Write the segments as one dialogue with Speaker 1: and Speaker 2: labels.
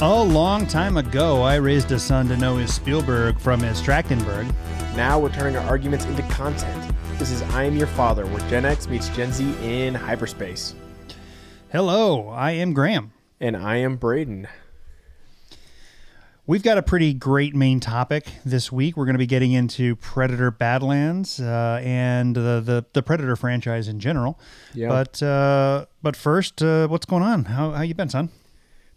Speaker 1: A long time ago, I raised a son to know his Spielberg from his Trachtenberg.
Speaker 2: Now we're turning our arguments into content. This is I Am Your Father, where Gen X meets Gen Z in hyperspace.
Speaker 1: Hello, I am Graham.
Speaker 2: And I am Braden.
Speaker 1: We've got a pretty great main topic this week. We're going to be getting into Predator Badlands and the Predator franchise in general.
Speaker 2: Yeah.
Speaker 1: But first, what's going on? How you been, son?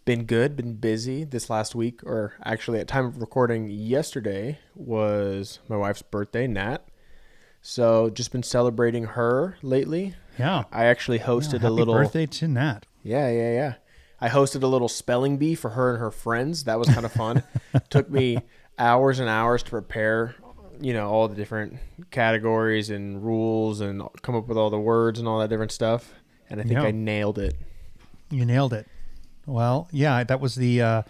Speaker 2: Been good, been busy this last week, or actually at time of recording yesterday was my wife's birthday, Nat. So just been celebrating her lately.
Speaker 1: Yeah.
Speaker 2: I actually hosted
Speaker 1: happy
Speaker 2: a little
Speaker 1: birthday to Nat.
Speaker 2: Yeah. I hosted a little spelling bee for her and her friends. That was kind of fun. Took me hours and hours to prepare, all the different categories and rules and come up with all the words and all that different stuff. And I think I nailed it.
Speaker 1: You nailed it. Well, yeah, that was the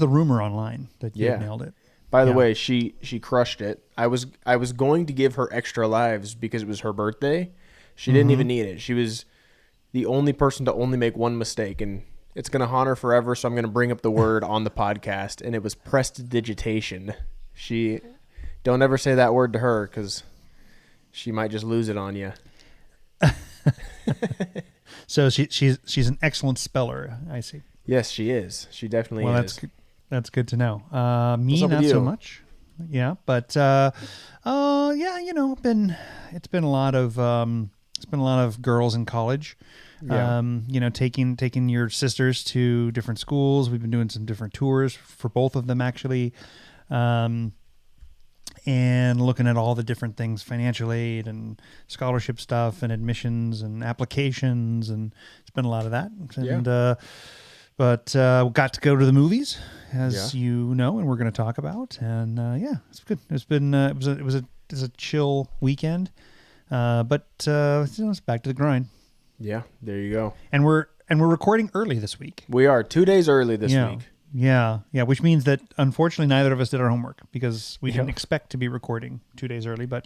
Speaker 1: rumor online that you nailed it.
Speaker 2: By the way, she crushed it. I was going to give her extra lives because it was her birthday. She didn't even need it. She was the only person to only make one mistake, and it's going to haunt her forever, so I'm going to bring up the word on the podcast, and it was prestidigitation. Don't ever say that word to her because she might just lose it on you.
Speaker 1: So she's an excellent speller, I see.
Speaker 2: Yes, she is. She definitely is.
Speaker 1: Well, that's good to know. Me, not so much. Yeah, but it's been a lot of girls in college.
Speaker 2: Yeah.
Speaker 1: Taking your sisters to different schools. We've been doing some different tours for both of them, actually. And looking at all the different things, financial aid and scholarship stuff and admissions and applications. And it's been a lot of that. And, but we got to go to the movies, as you know, and we're going to talk about. And it's good. It's been it was a chill weekend, but it's back to the grind.
Speaker 2: Yeah, there you go.
Speaker 1: And we're recording early this week.
Speaker 2: We are 2 days early this week.
Speaker 1: Yeah, which means that unfortunately neither of us did our homework because we didn't expect to be recording 2 days early, but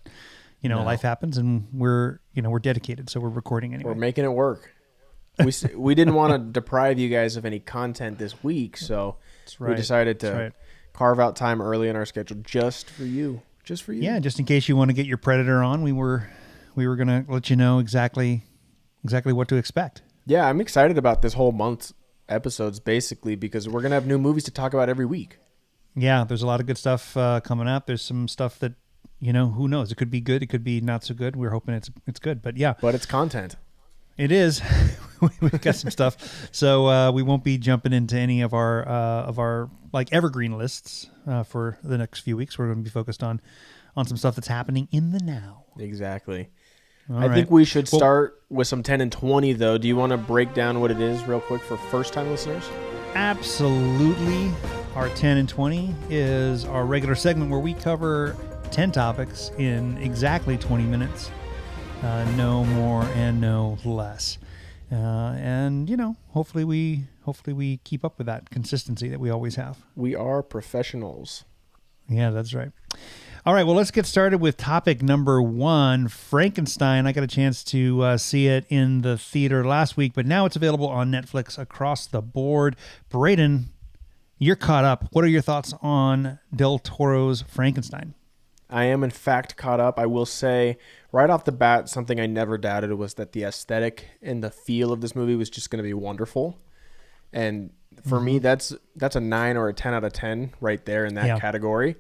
Speaker 1: life happens and we're dedicated, so we're recording anyway.
Speaker 2: We're making it work. We didn't want to deprive you guys of any content this week, so we decided to carve out time early in our schedule just for you. Yeah,
Speaker 1: just in case you want to get your Predator on, we were going to let you know exactly what to expect.
Speaker 2: Yeah, I'm excited about this whole month's episodes basically because we're going to have new movies to talk about every week.
Speaker 1: Yeah, there's a lot of good stuff coming up. There's some stuff that, who knows? It could be good. It could be not so good. We're hoping it's good, but yeah.
Speaker 2: But it's content.
Speaker 1: It is. We've got some stuff. So we won't be jumping into any of our like evergreen lists for the next few weeks. We're going to be focused on some stuff that's happening in the now.
Speaker 2: Exactly.
Speaker 1: I
Speaker 2: think we should start with some 10 and 20, though. Do you want to break down what it is real quick for first-time listeners?
Speaker 1: Absolutely. Our 10 and 20 is our regular segment where we cover 10 topics in exactly 20 minutes. No more and no less. And, hopefully we keep up with that consistency that we always have.
Speaker 2: We are professionals.
Speaker 1: Yeah, that's right. All right, well, let's get started with topic number 1, Frankenstein. I got a chance to see it in the theater last week, but now it's available on Netflix across the board. Braden, you're caught up. What are your thoughts on Del Toro's Frankenstein?
Speaker 2: I am, in fact, caught up. I will say, right off the bat, something I never doubted was that the aesthetic and the feel of this movie was just going to be wonderful. And for me, that's a 9 or a 10 out of 10 right there in that category.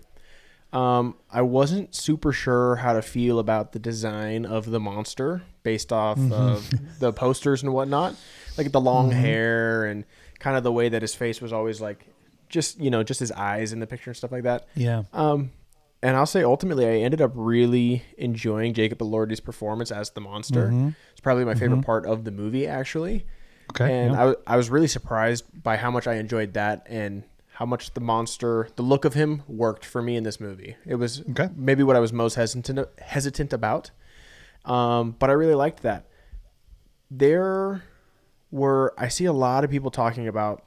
Speaker 2: I wasn't super sure how to feel about the design of the monster based off of the posters and whatnot, like the long hair and kind of the way that his face was always like, just his eyes in the picture and stuff like that.
Speaker 1: Yeah.
Speaker 2: And I'll say ultimately I ended up really enjoying Jacob Elordi's performance as the monster. It's probably my favorite part of the movie, actually.
Speaker 1: Okay.
Speaker 2: And I was really surprised by how much I enjoyed that and how much the monster, the look of him worked for me in this movie. It was maybe what I was most hesitant about. But I really liked that. I see a lot of people talking about,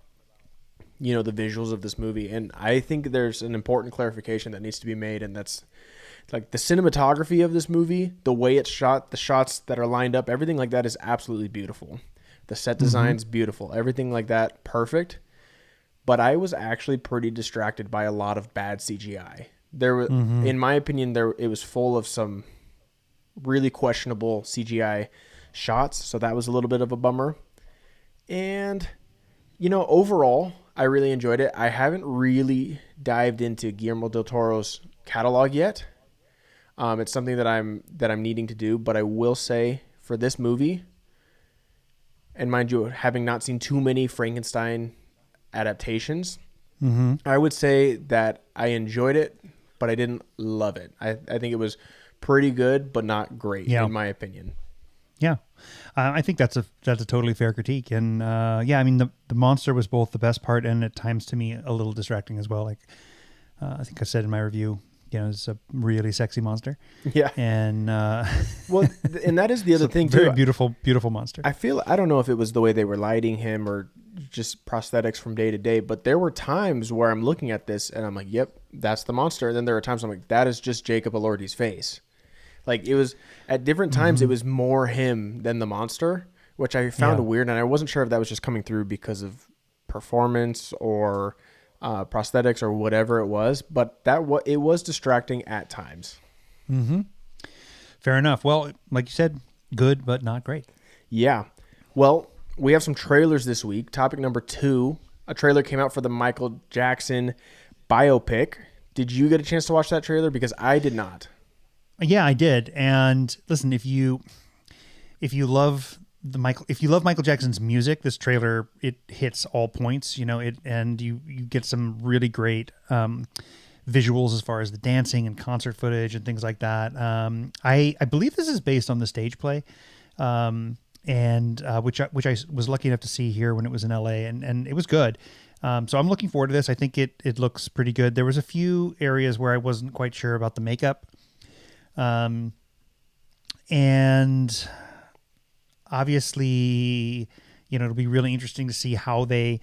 Speaker 2: the visuals of this movie. And I think there's an important clarification that needs to be made. And that's like the cinematography of this movie, the way it's shot, the shots that are lined up, everything like that is absolutely beautiful. The set design's beautiful. Everything like that, perfect. but I was actually pretty distracted by a lot of bad CGI. There was, in my opinion, it was full of some really questionable CGI shots, so that was a little bit of a bummer. And overall, I really enjoyed it. I haven't really dived into Guillermo del Toro's catalog yet. It's something that I'm needing to do, but I will say for this movie, and mind you, having not seen too many Frankenstein adaptations, I would say that I enjoyed it, but I didn't love it. I think it was pretty good, but not great, in my opinion.
Speaker 1: Yeah, I think that's a totally fair critique, and I mean the monster was both the best part and at times to me a little distracting as well. Like I think I said in my review, it's a really sexy monster.
Speaker 2: Yeah,
Speaker 1: and
Speaker 2: well, and that is the other thing
Speaker 1: very
Speaker 2: too.
Speaker 1: Beautiful monster.
Speaker 2: I don't know if it was the way they were lighting him or just prosthetics from day to day, but there were times where I'm looking at this and I'm like, "Yep, that's the monster," and then there are times I'm like, "That is just Jacob Elordi's face." Like it was at different times, it was more him than the monster, which I found weird, and I wasn't sure if that was just coming through because of performance or prosthetics or whatever it was. But it was distracting at times.
Speaker 1: Fair enough. Well, like you said, good but not great.
Speaker 2: Yeah. Well, we have some trailers this week. Topic number 2: a trailer came out for the Michael Jackson biopic. Did you get a chance to watch that trailer? Because I did not.
Speaker 1: Yeah, I did. And listen, if you love Michael Jackson's music, this trailer, it hits all points, and you get some really great visuals as far as the dancing and concert footage and things like that. I believe this is based on the stage play, and which I was lucky enough to see here when it was in LA, and it was good. So I'm looking forward to this. I think it looks pretty good. There was a few areas where I wasn't quite sure about the makeup. And obviously, it'll be really interesting to see how they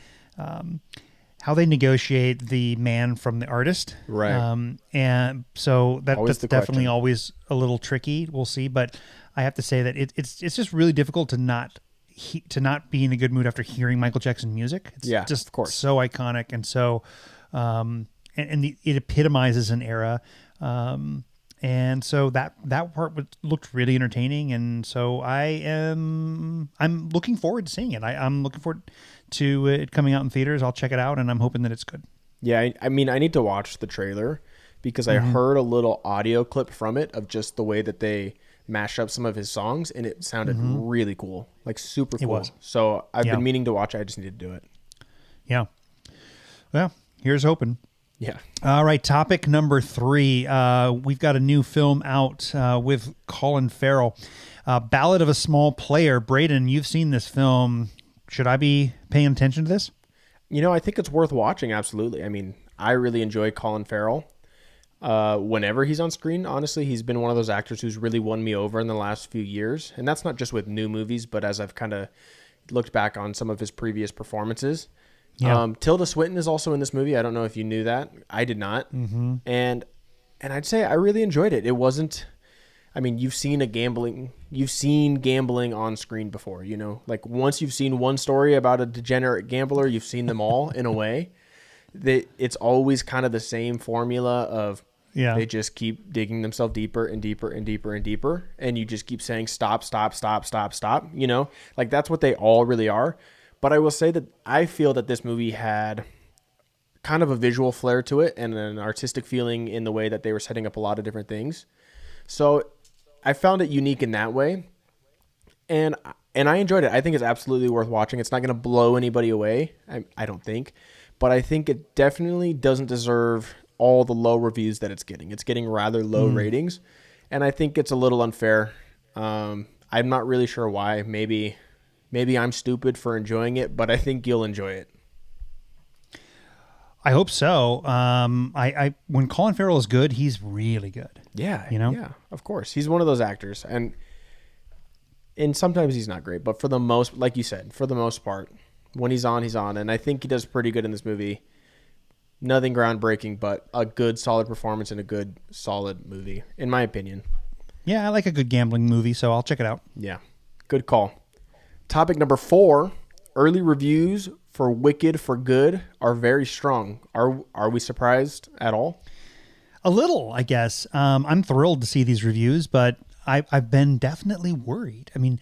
Speaker 1: negotiate the man from the artist.
Speaker 2: Right.
Speaker 1: And so that's definitely
Speaker 2: question.
Speaker 1: Always a little tricky. We'll see, but I have to say that it's just really difficult to not be in a good mood after hearing Michael Jackson music. It's just
Speaker 2: of course.
Speaker 1: so iconic. And so, it epitomizes an era. And so that part looked really entertaining, and so I'm looking forward to seeing it. I'm looking forward to it coming out in theaters. I'll check it out, and I'm hoping that it's good.
Speaker 2: Yeah, I mean, I need to watch the trailer because I heard a little audio clip from it of just the way that they mashed up some of his songs, and it sounded really cool, like super cool. It was. So I've been meaning to watch it. I just need to do it.
Speaker 1: Yeah. Well, here's hoping.
Speaker 2: Yeah.
Speaker 1: All right. Topic number 3. We've got a new film out with Colin Farrell. Ballad of a Small Player. Braden, you've seen this film. Should I be paying attention to this?
Speaker 2: I think it's worth watching. Absolutely. I mean, I really enjoy Colin Farrell. Whenever he's on screen, honestly, he's been one of those actors who's really won me over in the last few years. And that's not just with new movies, but as I've kind of looked back on some of his previous performances. Yeah. Tilda Swinton is also in this movie. I don't know if you knew that. I did not. And I'd say I really enjoyed it. It wasn't, I mean, you've seen gambling on screen before, like once you've seen one story about a degenerate gambler, you've seen them all in a way. It's always kind of the same formula of they just keep digging themselves deeper and deeper and deeper and deeper. And you just keep saying, stop, stop, stop, stop, stop, like that's what they all really are. But I will say that I feel that this movie had kind of a visual flair to it and an artistic feeling in the way that they were setting up a lot of different things. So I found it unique in that way. And I enjoyed it. I think it's absolutely worth watching. It's not going to blow anybody away, I don't think. But I think it definitely doesn't deserve all the low reviews that it's getting. It's getting rather low ratings. And I think it's a little unfair. I'm not really sure why. Maybe I'm stupid for enjoying it, but I think you'll enjoy it.
Speaker 1: I hope so. I when Colin Farrell is good, he's really good.
Speaker 2: Yeah, yeah, of course. He's one of those actors, and sometimes he's not great, but for the most, like you said, for the most part, when he's on, and I think he does pretty good in this movie. Nothing groundbreaking, but a good, solid performance and a good, solid movie, in my opinion.
Speaker 1: Yeah, I like a good gambling movie, so I'll check it out.
Speaker 2: Yeah, good call. Topic number 4, early reviews for Wicked for Good are very strong. Are we surprised at all?
Speaker 1: A little, I guess. I'm thrilled to see these reviews, but I've been definitely worried. I mean,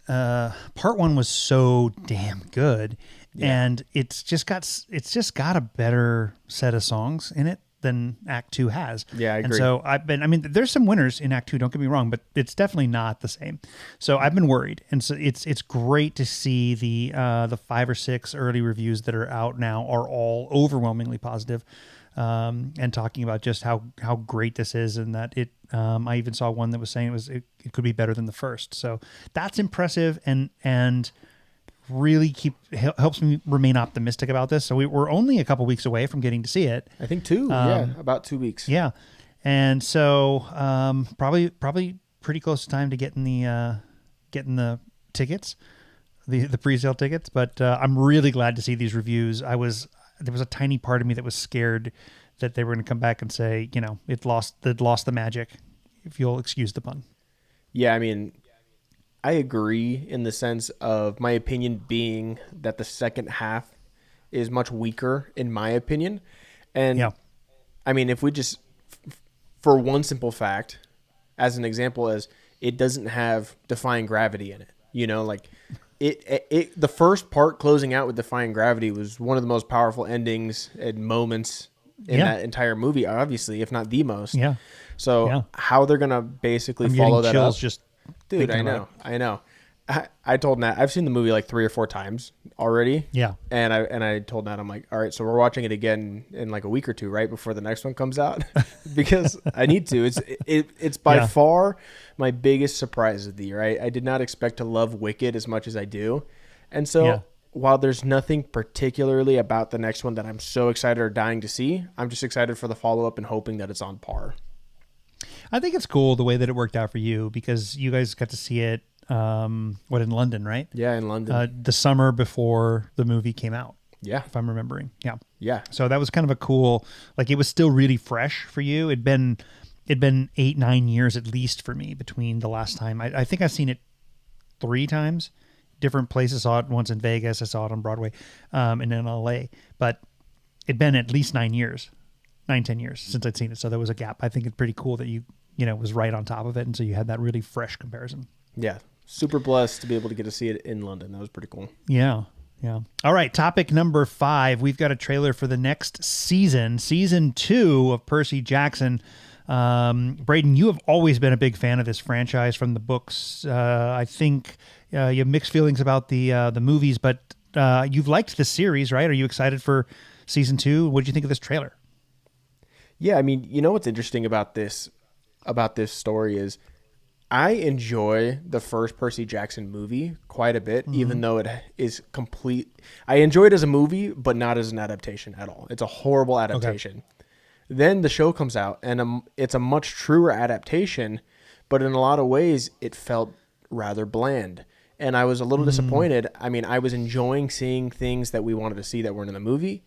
Speaker 1: part one was so damn good, and it's just got a better set of songs in it than Act Two has.
Speaker 2: Yeah, I agree.
Speaker 1: And so I mean, there's some winners in Act Two. Don't get me wrong, but it's definitely not the same. So I've been worried, and so it's great to see the 5 or 6 early reviews that are out now are all overwhelmingly positive. And talking about just how great this is, and that it. I even saw one that was saying it could be better than the first. So that's impressive, and really helps me remain optimistic about this. So we're only a couple weeks away from getting to see it.
Speaker 2: I think about 2 weeks.
Speaker 1: Yeah, and so probably pretty close to time to getting the tickets, the pre-sale tickets. But I'm really glad to see these reviews. There was a tiny part of me that was scared that they were going to come back and say, it lost the magic, if you'll excuse the pun.
Speaker 2: Yeah, I mean, I agree in the sense of my opinion being that the second half is much weaker, in my opinion. And I mean, if we just, for one simple fact, as an example, as it doesn't have Defying Gravity in it, like the first part closing out with Defying Gravity was one of the most powerful endings and moments in that entire movie, obviously, if not the most.
Speaker 1: Yeah.
Speaker 2: So how they're gonna basically
Speaker 1: I'm
Speaker 2: follow
Speaker 1: getting
Speaker 2: that
Speaker 1: chills
Speaker 2: up,
Speaker 1: just
Speaker 2: dude? I know. I told Nat I've seen the movie like 3 or 4 times already.
Speaker 1: Yeah.
Speaker 2: And I told Nat, I'm like, all right, so we're watching it again in like a week or two, right before the next one comes out, because I need to. It's by far my biggest surprise of the year. I did not expect to love Wicked as much as I do, and so while there's nothing particularly about the next one that I'm so excited or dying to see, I'm just excited for the follow up and hoping that it's on par.
Speaker 1: I think it's cool the way that it worked out for you, because you guys got to see it. In London, right?
Speaker 2: Yeah, in London.
Speaker 1: The summer before the movie came out.
Speaker 2: Yeah.
Speaker 1: If I'm remembering. Yeah.
Speaker 2: Yeah.
Speaker 1: So that was kind of a cool, like, it was still really fresh for you. It'd been 8-9 years at least for me between the last time. I think I've seen it 3 times. Different places. Saw it once in Vegas. I saw it on Broadway, and in LA. But it'd been at least 10 years since I'd seen it. So there was a gap. I think it's pretty cool that you was right on top of it. And so you had that really fresh comparison.
Speaker 2: Yeah. Super blessed to be able to get to see it in London. That was pretty cool.
Speaker 1: Yeah. Yeah. All right. Topic number 5. We've got a trailer for the next season 2 of Percy Jackson. Braden, you have always been a big fan of this franchise from the books. I think you have mixed feelings about the movies, but you've liked the series, right? Are you excited for season 2? What did you think of this trailer?
Speaker 2: Yeah, I mean, what's interesting about this story is I enjoy the first Percy Jackson movie quite a bit, even though it is complete. I enjoy it as a movie, but not as an adaptation at all. It's a horrible adaptation. Okay. Then the show comes out, and it's a much truer adaptation, but in a lot of ways, it felt rather bland. And I was a little disappointed. I mean, I was enjoying seeing things that we wanted to see that weren't in the movie,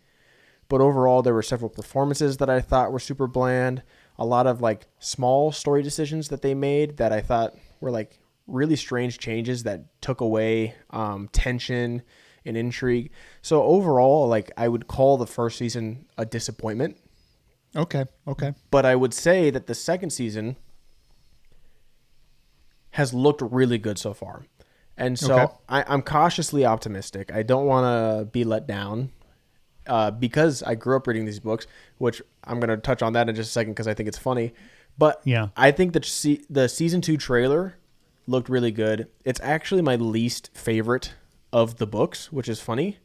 Speaker 2: but overall, there were several performances that I thought were super bland. A lot of like small story decisions that they made that I thought were like really strange changes that took away tension and intrigue. So overall, like, I would call the first season a disappointment.
Speaker 1: Okay.
Speaker 2: But I would say that the second season has looked really good so far. And so I'm cautiously optimistic. I don't want to be let down. Because I grew up reading these books, which I'm going to touch on that in just a second because I think it's funny. But I think that the season 2 trailer looked really good. It's actually my least favorite of the books, which is funny.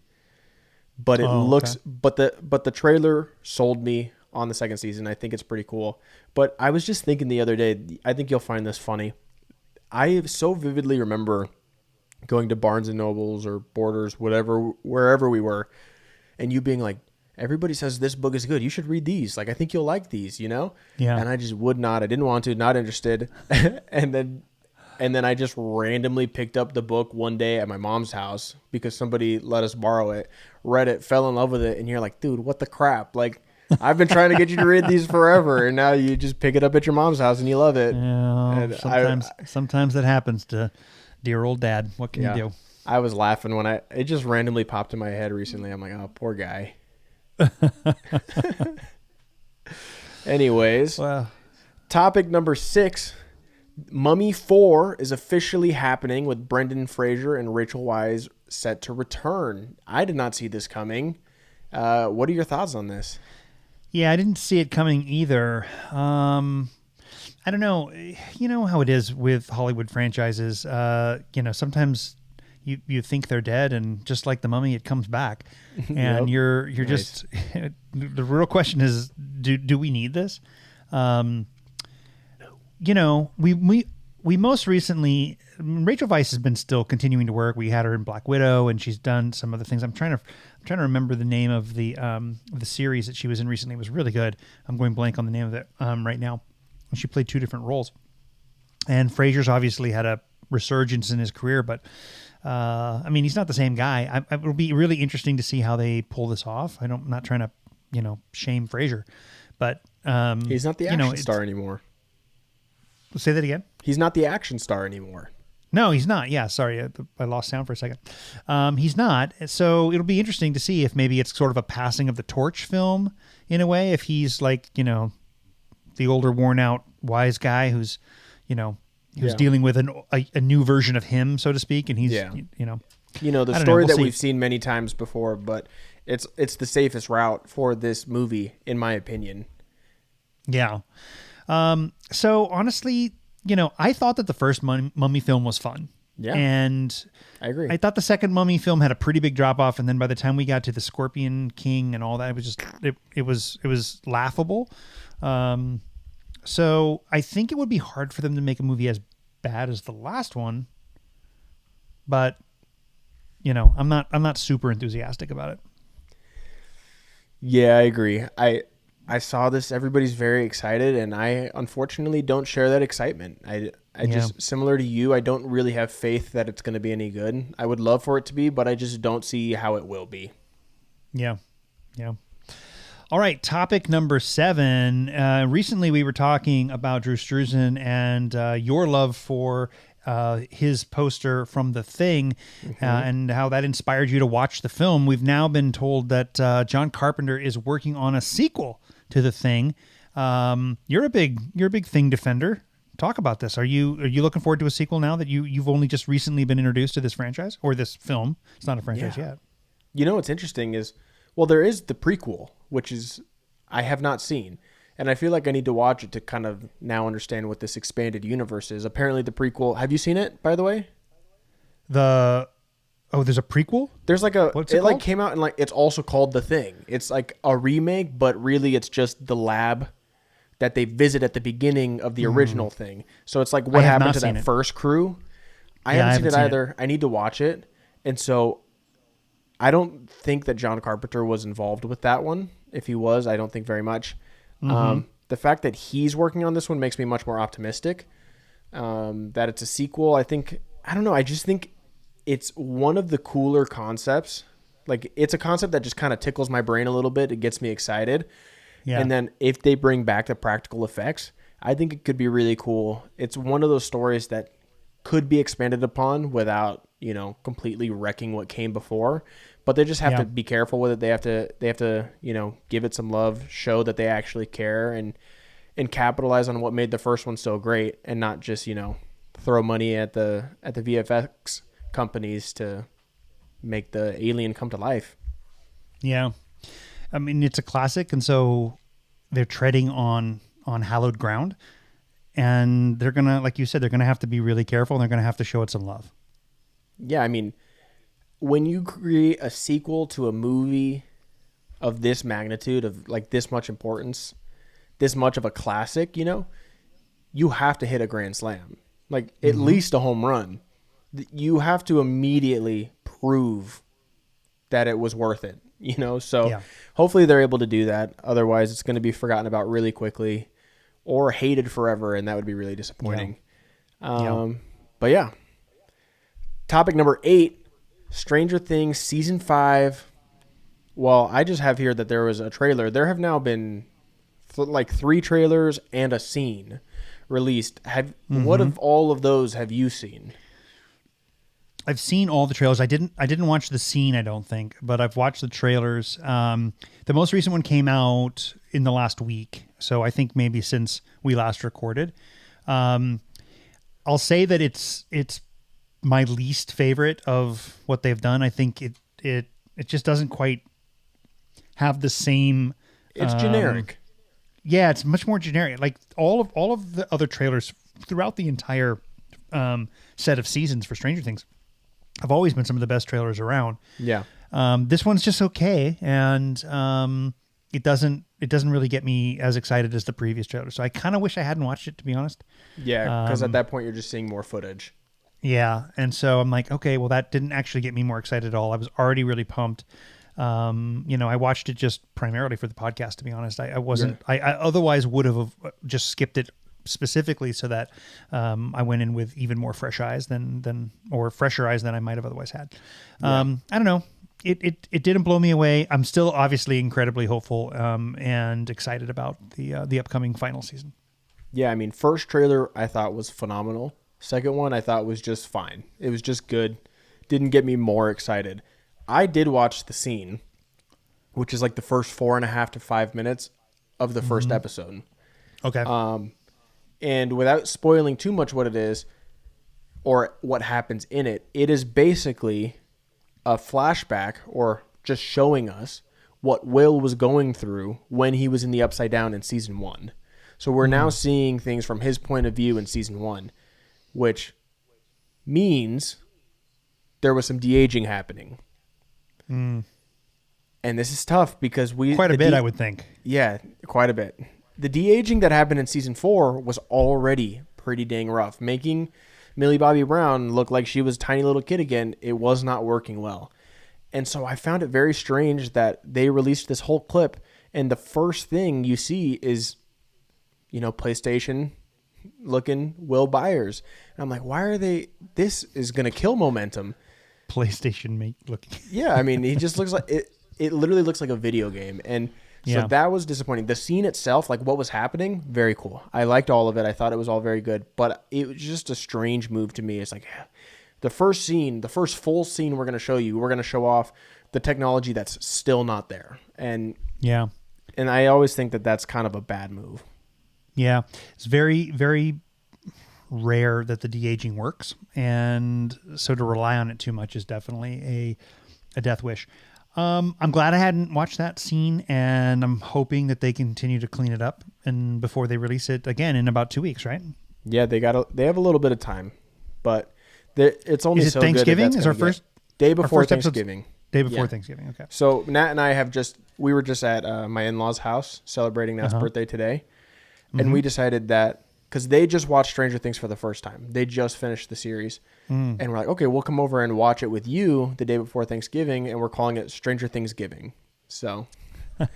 Speaker 2: But it but the trailer sold me on the second season. I think it's pretty cool. But I was just thinking the other day, I think you'll find this funny. I so vividly remember going to Barnes and Nobles or Borders, wherever we were, and you being like, everybody says this book is good. You should read these. Like, I think you'll like these, Yeah. And I just would not. I didn't want to, not interested. and then I just randomly picked up the book one day at my mom's house because somebody let us borrow it, read it, fell in love with it. And you're like, dude, what the crap? Like, I've been trying to get you to read these forever. And now you just pick it up at your mom's house and you love it.
Speaker 1: Yeah, sometimes that happens to dear old dad. What can you do?
Speaker 2: I was laughing when it just randomly popped in my head recently. I'm like, oh, poor guy. Anyways,
Speaker 1: Well,
Speaker 2: topic number 6. Mummy 4 is officially happening with Brendan Fraser and Rachel Weisz set to return. I did not see this coming. What are your thoughts on this?
Speaker 1: yeah, I didn't see it coming either. I don't know. You know how it is with Hollywood franchises. Sometimes you think they're dead, and just like the Mummy, it comes back. And
Speaker 2: Yep.
Speaker 1: you're
Speaker 2: Nice.
Speaker 1: just the real question is, do we need this? We most recently, Rachel Weisz has been still continuing to work. We had her in Black Widow, and she's done some other things. I'm trying to remember the name of the series that she was in recently. It was really good. I'm going blank on the name of it right now. And she played 2 different roles. And Fraser's obviously had a resurgence in his career, but he's not the same guy. It'll be really interesting to see how they pull this off. I'm not trying to, shame Fraser, but
Speaker 2: He's not the action star anymore.
Speaker 1: Say that again.
Speaker 2: He's not the action star anymore.
Speaker 1: No, he's not. Yeah, sorry, I lost sound for a second. He's not. So it'll be interesting to see if maybe it's sort of a passing of the torch film in a way. If he's like, the older, worn out, wise guy who's dealing with a new version of him, so to speak, and he's
Speaker 2: the story that we've seen many times before, but it's the safest route for this movie, in my opinion.
Speaker 1: Yeah. So honestly, I thought that the first Mummy film was fun.
Speaker 2: Yeah.
Speaker 1: And
Speaker 2: I agree.
Speaker 1: I thought the second Mummy film had a pretty big drop off, and then by the time we got to the Scorpion King and all that, it was just it was laughable. So I think it would be hard for them to make a movie as bad as the last one, but I'm not super enthusiastic about it.
Speaker 2: Yeah, I agree. I saw this. Everybody's very excited, and I unfortunately don't share that excitement. I just, similar to you, I don't really have faith that it's going to be any good. I would love for it to be, but I just don't see how it will be.
Speaker 1: Yeah. All right, topic number 7. Recently, we were talking about Drew Struzan and your love for his poster from The Thing, and how that inspired you to watch the film. We've now been told that John Carpenter is working on a sequel to The Thing. You're a big Thing defender. Talk about this. Are you looking forward to a sequel now that you've only just recently been introduced to this franchise or this film? It's not a franchise yet.
Speaker 2: What's interesting is, well, there is the prequel, which is I have not seen. And I feel like I need to watch it to kind of now understand what this expanded universe is. Apparently the prequel, have you seen it, by the way?
Speaker 1: There's a prequel?
Speaker 2: There's like
Speaker 1: What's it called?
Speaker 2: like came out and like it's also called The Thing. It's like a remake, but really it's just the lab that they visit at the beginning of the original Thing. So it's like what happened to that first crew. I haven't seen it either. I need to watch it. And so I don't think that John Carpenter was involved with that one. If he was, I don't think very much. The fact that he's working on this one makes me much more optimistic. That it's a sequel, I don't know. I just think it's one of the cooler concepts. Like, it's a concept that just kind of tickles my brain a little bit. It gets me excited. Yeah. And then if they bring back the practical effects, I think it could be really cool. It's one of those stories that could be expanded upon without, completely wrecking what came before. But they just have to be careful with it. They have to, give it some love, show that they actually care, and capitalize on what made the first one so great, and not just, throw money at the VFX companies to make the alien come to life.
Speaker 1: Yeah. I mean, it's a classic, and so they're treading on hallowed ground, and they're going to, like you said, they're going to have to be really careful, and they're going to have to show it some love.
Speaker 2: Yeah, I mean, when you create a sequel to a movie of this magnitude, of like this much importance, this much of a classic, you have to hit a grand slam, like at least a home run. You have to immediately prove that it was worth it, So hopefully they're able to do that. Otherwise, it's going to be forgotten about really quickly or hated forever, and that would be really disappointing. But yeah. Topic number 8, Stranger Things Season 5. Well, I just have here that there was a trailer. There have now been like 3 trailers and a scene released. What of all of those have you seen?
Speaker 1: I've seen all the trailers. I didn't watch the scene, I don't think, but I've watched the trailers. The most recent one came out in the last week, so I think maybe since we last recorded. I'll say that it's my least favorite of what they've done. I think it just doesn't quite have the same.
Speaker 2: It's generic.
Speaker 1: Yeah, it's much more generic. Like all of the other trailers throughout the entire set of seasons for Stranger Things have always been some of the best trailers around.
Speaker 2: Yeah.
Speaker 1: This one's just okay, and it doesn't really get me as excited as the previous trailer. So I kind of wish I hadn't watched it, to be honest.
Speaker 2: Yeah, because at that point you're just seeing more footage.
Speaker 1: Yeah, and so I'm like, okay, well, that didn't actually get me more excited at all. I was already really pumped. I watched it just primarily for the podcast, to be honest. I wasn't. Yeah. I otherwise would have just skipped it specifically so that I went in with even more fresh eyes or fresher eyes than I might have otherwise had. I don't know. It didn't blow me away. I'm still obviously incredibly hopeful and excited about the upcoming final season.
Speaker 2: Yeah, I mean, first trailer I thought was phenomenal. Second one I thought was just fine. It was just good. Didn't get me more excited. I did watch the scene, which is like the first 4.5 to 5 minutes of the first episode.
Speaker 1: Okay.
Speaker 2: And without spoiling too much what it is or what happens in it, it is basically a flashback or just showing us what Will was going through when he was in the Upside Down in season 1. So we're now seeing things from his point of view in season 1, which means there was some de-aging happening. And this is tough because
Speaker 1: quite a bit, I would think.
Speaker 2: Yeah, quite a bit. The de-aging that happened in season 4 was already pretty dang rough, making Millie Bobby Brown look like she was a tiny little kid again. It was not working well. And so I found it very strange that they released this whole clip, and the first thing you see is, PlayStation looking Will Byers. And I'm like, why are they? This is going to kill momentum.
Speaker 1: PlayStation mate looking.
Speaker 2: Yeah, I mean, he just looks like it. It literally looks like a video game, and so that was disappointing. The scene itself, like what was happening, very cool. I liked all of it. I thought it was all very good, but it was just a strange move to me. It's like the first scene, the first full scene we're going to show you, we're going to show off the technology that's still not there, and I always think that that's kind of a bad move.
Speaker 1: Yeah, it's very, very rare that the de-aging works, and so to rely on it too much is definitely a death wish. I'm glad I hadn't watched that scene, and I'm hoping that they continue to clean it up and before they release it again in about 2 weeks, right?
Speaker 2: Yeah, they have a little bit of time, but it's only
Speaker 1: is it Thanksgiving? Is our first
Speaker 2: day before Thanksgiving?
Speaker 1: Day before Thanksgiving. Okay.
Speaker 2: So Nat and I we were just at my in-laws' house celebrating Nat's birthday today, and we decided that because they just watched Stranger Things for the first time, they just finished the series. And we're like, okay, we'll come over and watch it with you the day before Thanksgiving, and we're calling it Stranger Thanksgiving. So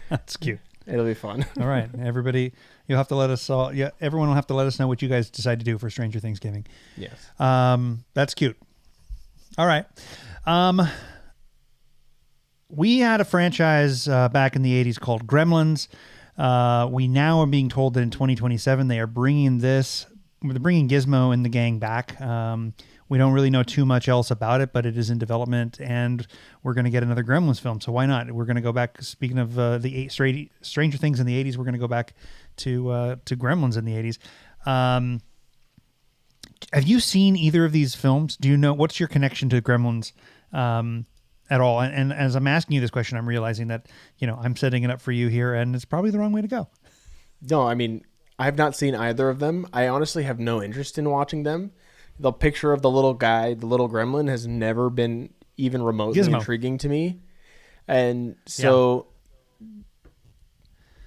Speaker 1: that's cute.
Speaker 2: It'll be fun.
Speaker 1: All right, everybody, you'll have to let us all. Yeah, everyone will have to let us know what you guys decide to do for Stranger Thanksgiving.
Speaker 2: Yes.
Speaker 1: That's cute. All right. We had a franchise back in the 80s called Gremlins. We now are being told that in 2027 they are bringing Gizmo and the gang back. We don't really know too much else about it, but it is in development, and we're going to get another Gremlins film. So why not? We're going to go back. Speaking of Stranger Things in the 80s, we're going to go back to Gremlins in the 80s. Have you seen either of these films? Do you know what's your connection to Gremlins at all? And as I'm asking you this question, I'm realizing that I'm setting it up for you here, and it's probably the wrong way to go.
Speaker 2: No, I mean, I have not seen either of them. I honestly have no interest in watching them. The picture of the little guy, the little gremlin, has never been even remotely intriguing to me. And so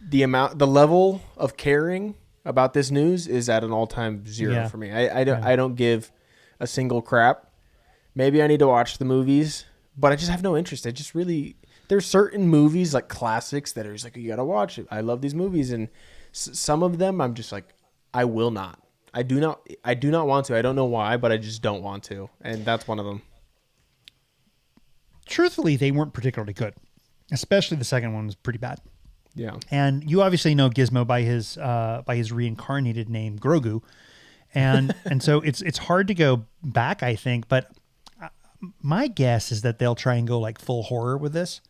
Speaker 2: the level of caring about this news is at an all-time zero for me. I don't give a single crap. Maybe I need to watch the movies, but I just have no interest. There's certain movies like classics that are just like, you got to watch it. I love these movies. And some of them I'm just like, I will not. I do not want to. I don't know why, but I just don't want to. And that's one of them.
Speaker 1: Truthfully, they weren't particularly good. Especially the second one was pretty bad.
Speaker 2: Yeah.
Speaker 1: And you obviously know Gizmo by his reincarnated name, Grogu. And so it's hard to go back, I think, but my guess is that they'll try and go like full horror with this,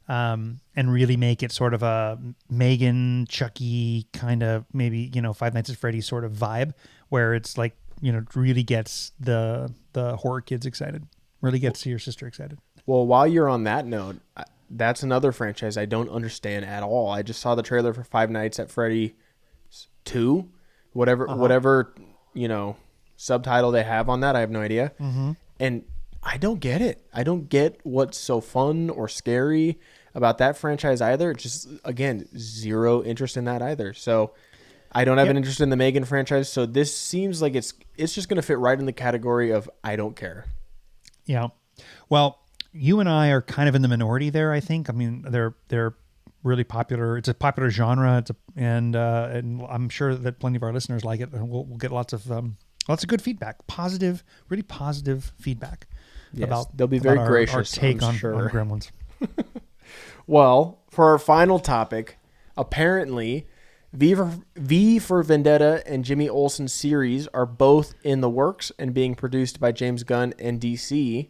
Speaker 1: and really make it sort of a Megan, Chucky kind of, maybe, Five Nights at Freddy's sort of vibe, where it's like, really gets the horror kids excited, really gets your sister excited.
Speaker 2: Well, while you're on that note, that's another franchise I don't understand at all. I just saw the trailer for Five Nights at Freddy's 2, whatever, subtitle they have on that. I have no idea.
Speaker 1: Mm-hmm.
Speaker 2: And I don't get it. I don't get what's so fun or scary about that franchise either. Just, again, zero interest in that either. So I don't have an interest in the Megan franchise. So this seems like it's just going to fit right in the category of I don't care.
Speaker 1: Yeah. Well, you and I are kind of in the minority there, I think. I mean, they're really popular. It's a popular genre. And I'm sure that plenty of our listeners like it, and we'll get lots of good feedback, really positive feedback.
Speaker 2: Yes,
Speaker 1: about
Speaker 2: they'll be very gracious.
Speaker 1: Our take on Gremlins.
Speaker 2: Well, for our final topic, apparently, V for Vendetta and Jimmy Olsen series are both in the works and being produced by James Gunn and DC.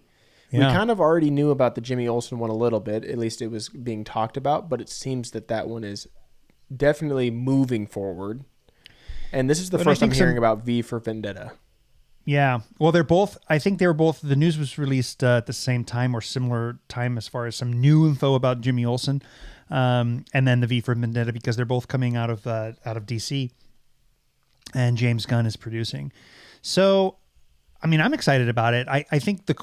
Speaker 2: Yeah. We kind of already knew about the Jimmy Olsen one a little bit. At least it was being talked about, but it seems that one is definitely moving forward. And this is the first I'm hearing about V for Vendetta.
Speaker 1: Yeah. Well, I think they were both, the news was released at the same time or similar time as far as some new info about Jimmy Olsen. And then the V for Vendetta, because they're both coming out of DC, and James Gunn is producing. So, I mean, I'm excited about it. I think the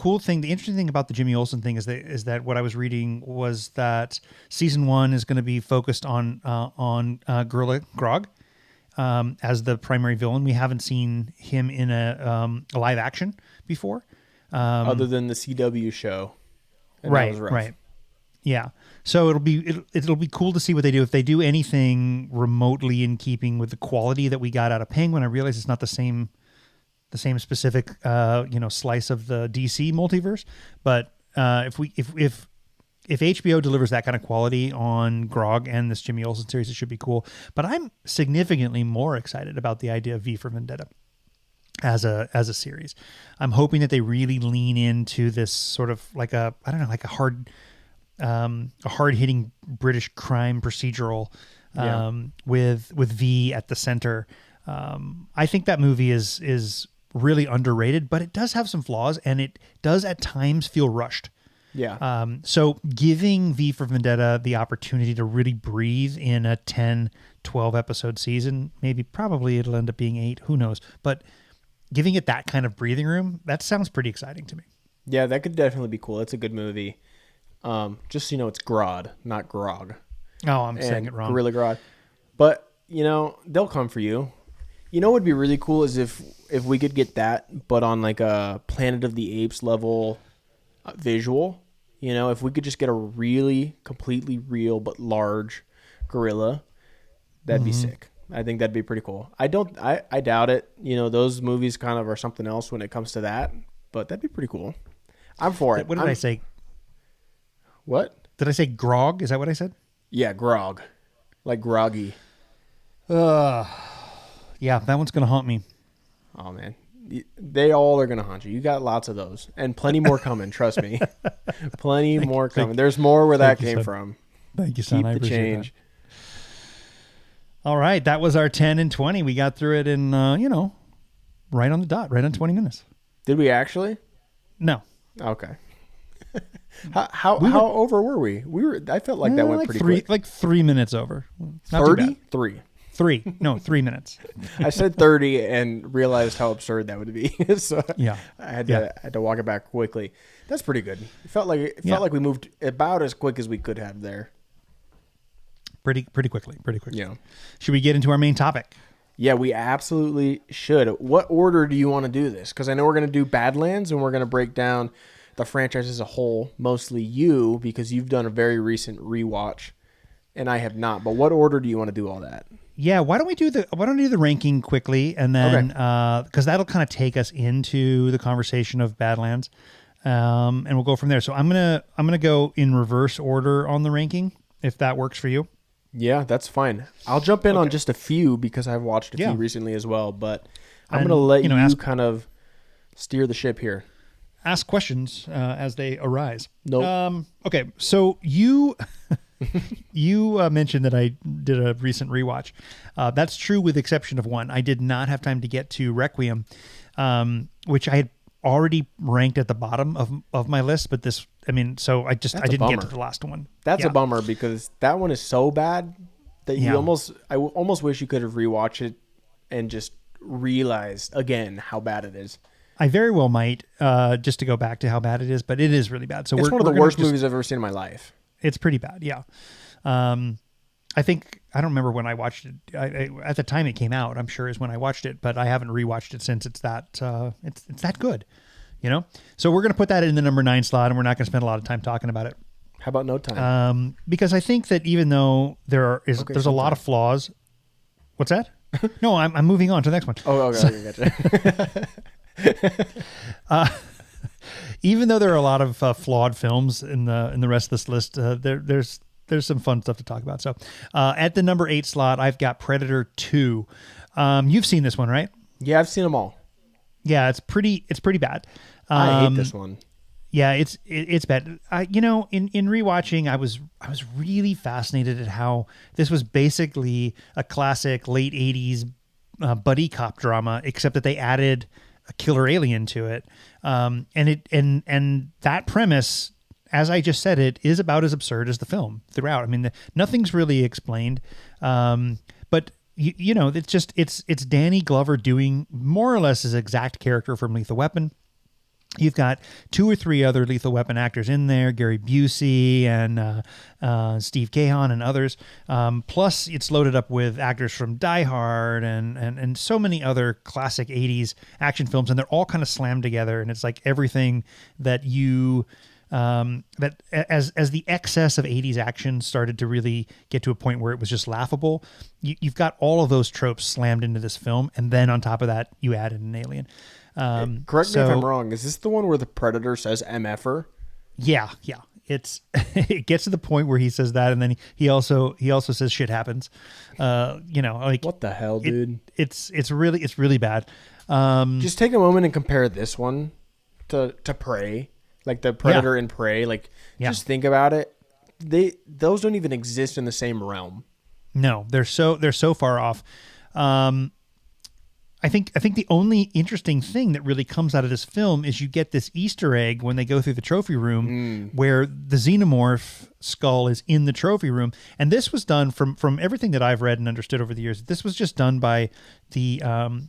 Speaker 1: interesting thing about the Jimmy Olsen thing is that what I was reading was that season 1 is going to be focused on Gorilla Grodd as the primary villain. We haven't seen him in a live action before,
Speaker 2: other than the CW show.
Speaker 1: Right. Yeah. So it'll be cool to see what they do. If they do anything remotely in keeping with the quality that we got out of Penguin. I realize it's not the same specific slice of the DC multiverse, but if HBO delivers that kind of quality on Grog and this Jimmy Olsen series, it should be cool. But I'm significantly more excited about the idea of V for Vendetta as a series. I'm hoping that they really lean into this sort of like a hard-hitting British crime procedural with V at the center. I think that movie is really underrated, but it does have some flaws, and it does at times feel rushed.
Speaker 2: Yeah.
Speaker 1: So giving V for Vendetta the opportunity to really breathe in a 10, 12 episode season, probably it'll end up being 8, who knows, but giving it that kind of breathing room, that sounds pretty exciting to me.
Speaker 2: Yeah, that could definitely be cool. It's a good movie. Just so you know, it's Grodd, not Grog.
Speaker 1: Oh, I'm saying it wrong.
Speaker 2: Gorilla Grodd. But, they'll come for you. What would be really cool is if we could get that, but on like a Planet of the Apes level visual. If we could just get a really completely real but large gorilla, that'd be sick. I think that'd be pretty cool. I doubt it. Those movies kind of are something else when it comes to that, but that'd be pretty cool. I'm for it.
Speaker 1: What did I say?
Speaker 2: What?
Speaker 1: Did I say Grog? Is that what I said?
Speaker 2: Yeah, Grog. Like groggy.
Speaker 1: Yeah, that one's going to haunt me.
Speaker 2: Oh, man. They all are going to haunt you. You got lots of those. And plenty more coming, trust me. Plenty more coming. There's more where that came from.
Speaker 1: Thank you, son.
Speaker 2: Keep
Speaker 1: I
Speaker 2: the
Speaker 1: appreciate
Speaker 2: change.
Speaker 1: That. All right. That was our 10 and 20. We got through it in, right on the dot, right on 20 minutes.
Speaker 2: Did we actually?
Speaker 1: No.
Speaker 2: Okay. How over were we? I felt like that went pretty quick.
Speaker 1: Like 3 minutes over.
Speaker 2: 30?
Speaker 1: 3 minutes.
Speaker 2: I said 30 and realized how absurd that would be. So
Speaker 1: yeah,
Speaker 2: I had to walk it back quickly. That's pretty good. It felt like we moved about as quick as we could have there.
Speaker 1: Pretty quickly.
Speaker 2: Yeah.
Speaker 1: Should we get into our main topic?
Speaker 2: Yeah, we absolutely should. What order do you want to do this? Because I know we're going to do Badlands and we're going to break down the franchise as a whole. Mostly you, because you've done a very recent rewatch, and I have not. But what order do you want to do all that?
Speaker 1: Yeah, why don't we do the ranking quickly, and then because that'll kind of take us into the conversation of Badlands, and we'll go from there. So I'm gonna go in reverse order on the ranking, if that works for you.
Speaker 2: Yeah, that's fine. I'll jump in on just a few because I've watched a few recently as well, but I'm gonna let you kind of steer the ship here.
Speaker 1: ask questions as they arise.
Speaker 2: Nope.
Speaker 1: Okay, so you you mentioned that I did a recent rewatch. That's true with the exception of one. I did not have time to get to Requiem, which I had already ranked at the bottom of my list, but this, I mean, so I didn't get to the last one.
Speaker 2: That's a bummer because that one is so bad that I almost wish you could have rewatched it and just realized again how bad it is.
Speaker 1: I very well might, just to go back to how bad it is, but it is really bad. So
Speaker 2: it's one of the worst movies I've ever seen in my life.
Speaker 1: It's pretty bad, yeah. I think, I don't remember when I watched it. At the time it came out, I'm sure is when I watched it, but I haven't rewatched it since. It's that good, you know? So we're going to put that in the number 9 slot, and we're not going to spend a lot of time talking about it.
Speaker 2: How about no time?
Speaker 1: Because I think that even though there's a lot of flaws. What's that? No, I'm moving on to the next one.
Speaker 2: Oh, okay, gotcha.
Speaker 1: Even though there are a lot of flawed films in the rest of this list, there's some fun stuff to talk about. So at the number 8 slot, I've got Predator 2. You've seen this one, right?
Speaker 2: Yeah, I've seen them all.
Speaker 1: Yeah, it's pretty bad.
Speaker 2: I hate this one.
Speaker 1: Yeah, it's bad. In rewatching, I was really fascinated at how this was basically a classic late 80s buddy cop drama, except that they added a killer alien to it. And that premise, as I just said, it is about as absurd as the film throughout. I mean, nothing's really explained. But it's Danny Glover doing more or less his exact character from Lethal Weapon. You've got 2 or 3 other Lethal Weapon actors in there, Gary Busey and Steve Cahan and others. Plus, it's loaded up with actors from Die Hard and so many other classic 80s action films, and they're all kind of slammed together, and it's like everything that you... that as the excess of 80s action started to really get to a point where it was just laughable, you've got all of those tropes slammed into this film, and then on top of that, you add in an alien.
Speaker 2: Correct me if I'm wrong. Is this the one where the Predator says MFer?
Speaker 1: Yeah. It's it gets to the point where he says that, and then he also says shit happens. Like
Speaker 2: what the hell, dude?
Speaker 1: It's really bad.
Speaker 2: Just take a moment and compare this one to Prey, like the Predator and Prey. Like, just think about it. Those don't even exist in the same realm.
Speaker 1: No, they're so far off. I think the only interesting thing that really comes out of this film is you get this Easter egg when they go through the trophy room where the xenomorph skull is in the trophy room. And this was done from everything that I've read and understood over the years. This was just done by the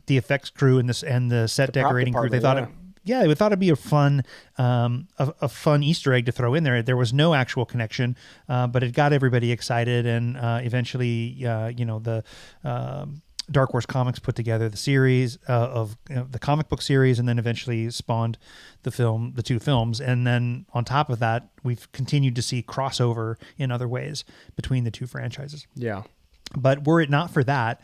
Speaker 1: effects crew and the set decorating crew. They thought they thought it'd be a fun Easter egg to throw in there. There was no actual connection, but it got everybody excited, and eventually, the Dark Horse Comics put together the series of the comic book series, and then eventually spawned the 2 films. And then on top of that, we've continued to see crossover in other ways between the 2 franchises.
Speaker 2: Yeah.
Speaker 1: But were it not for that,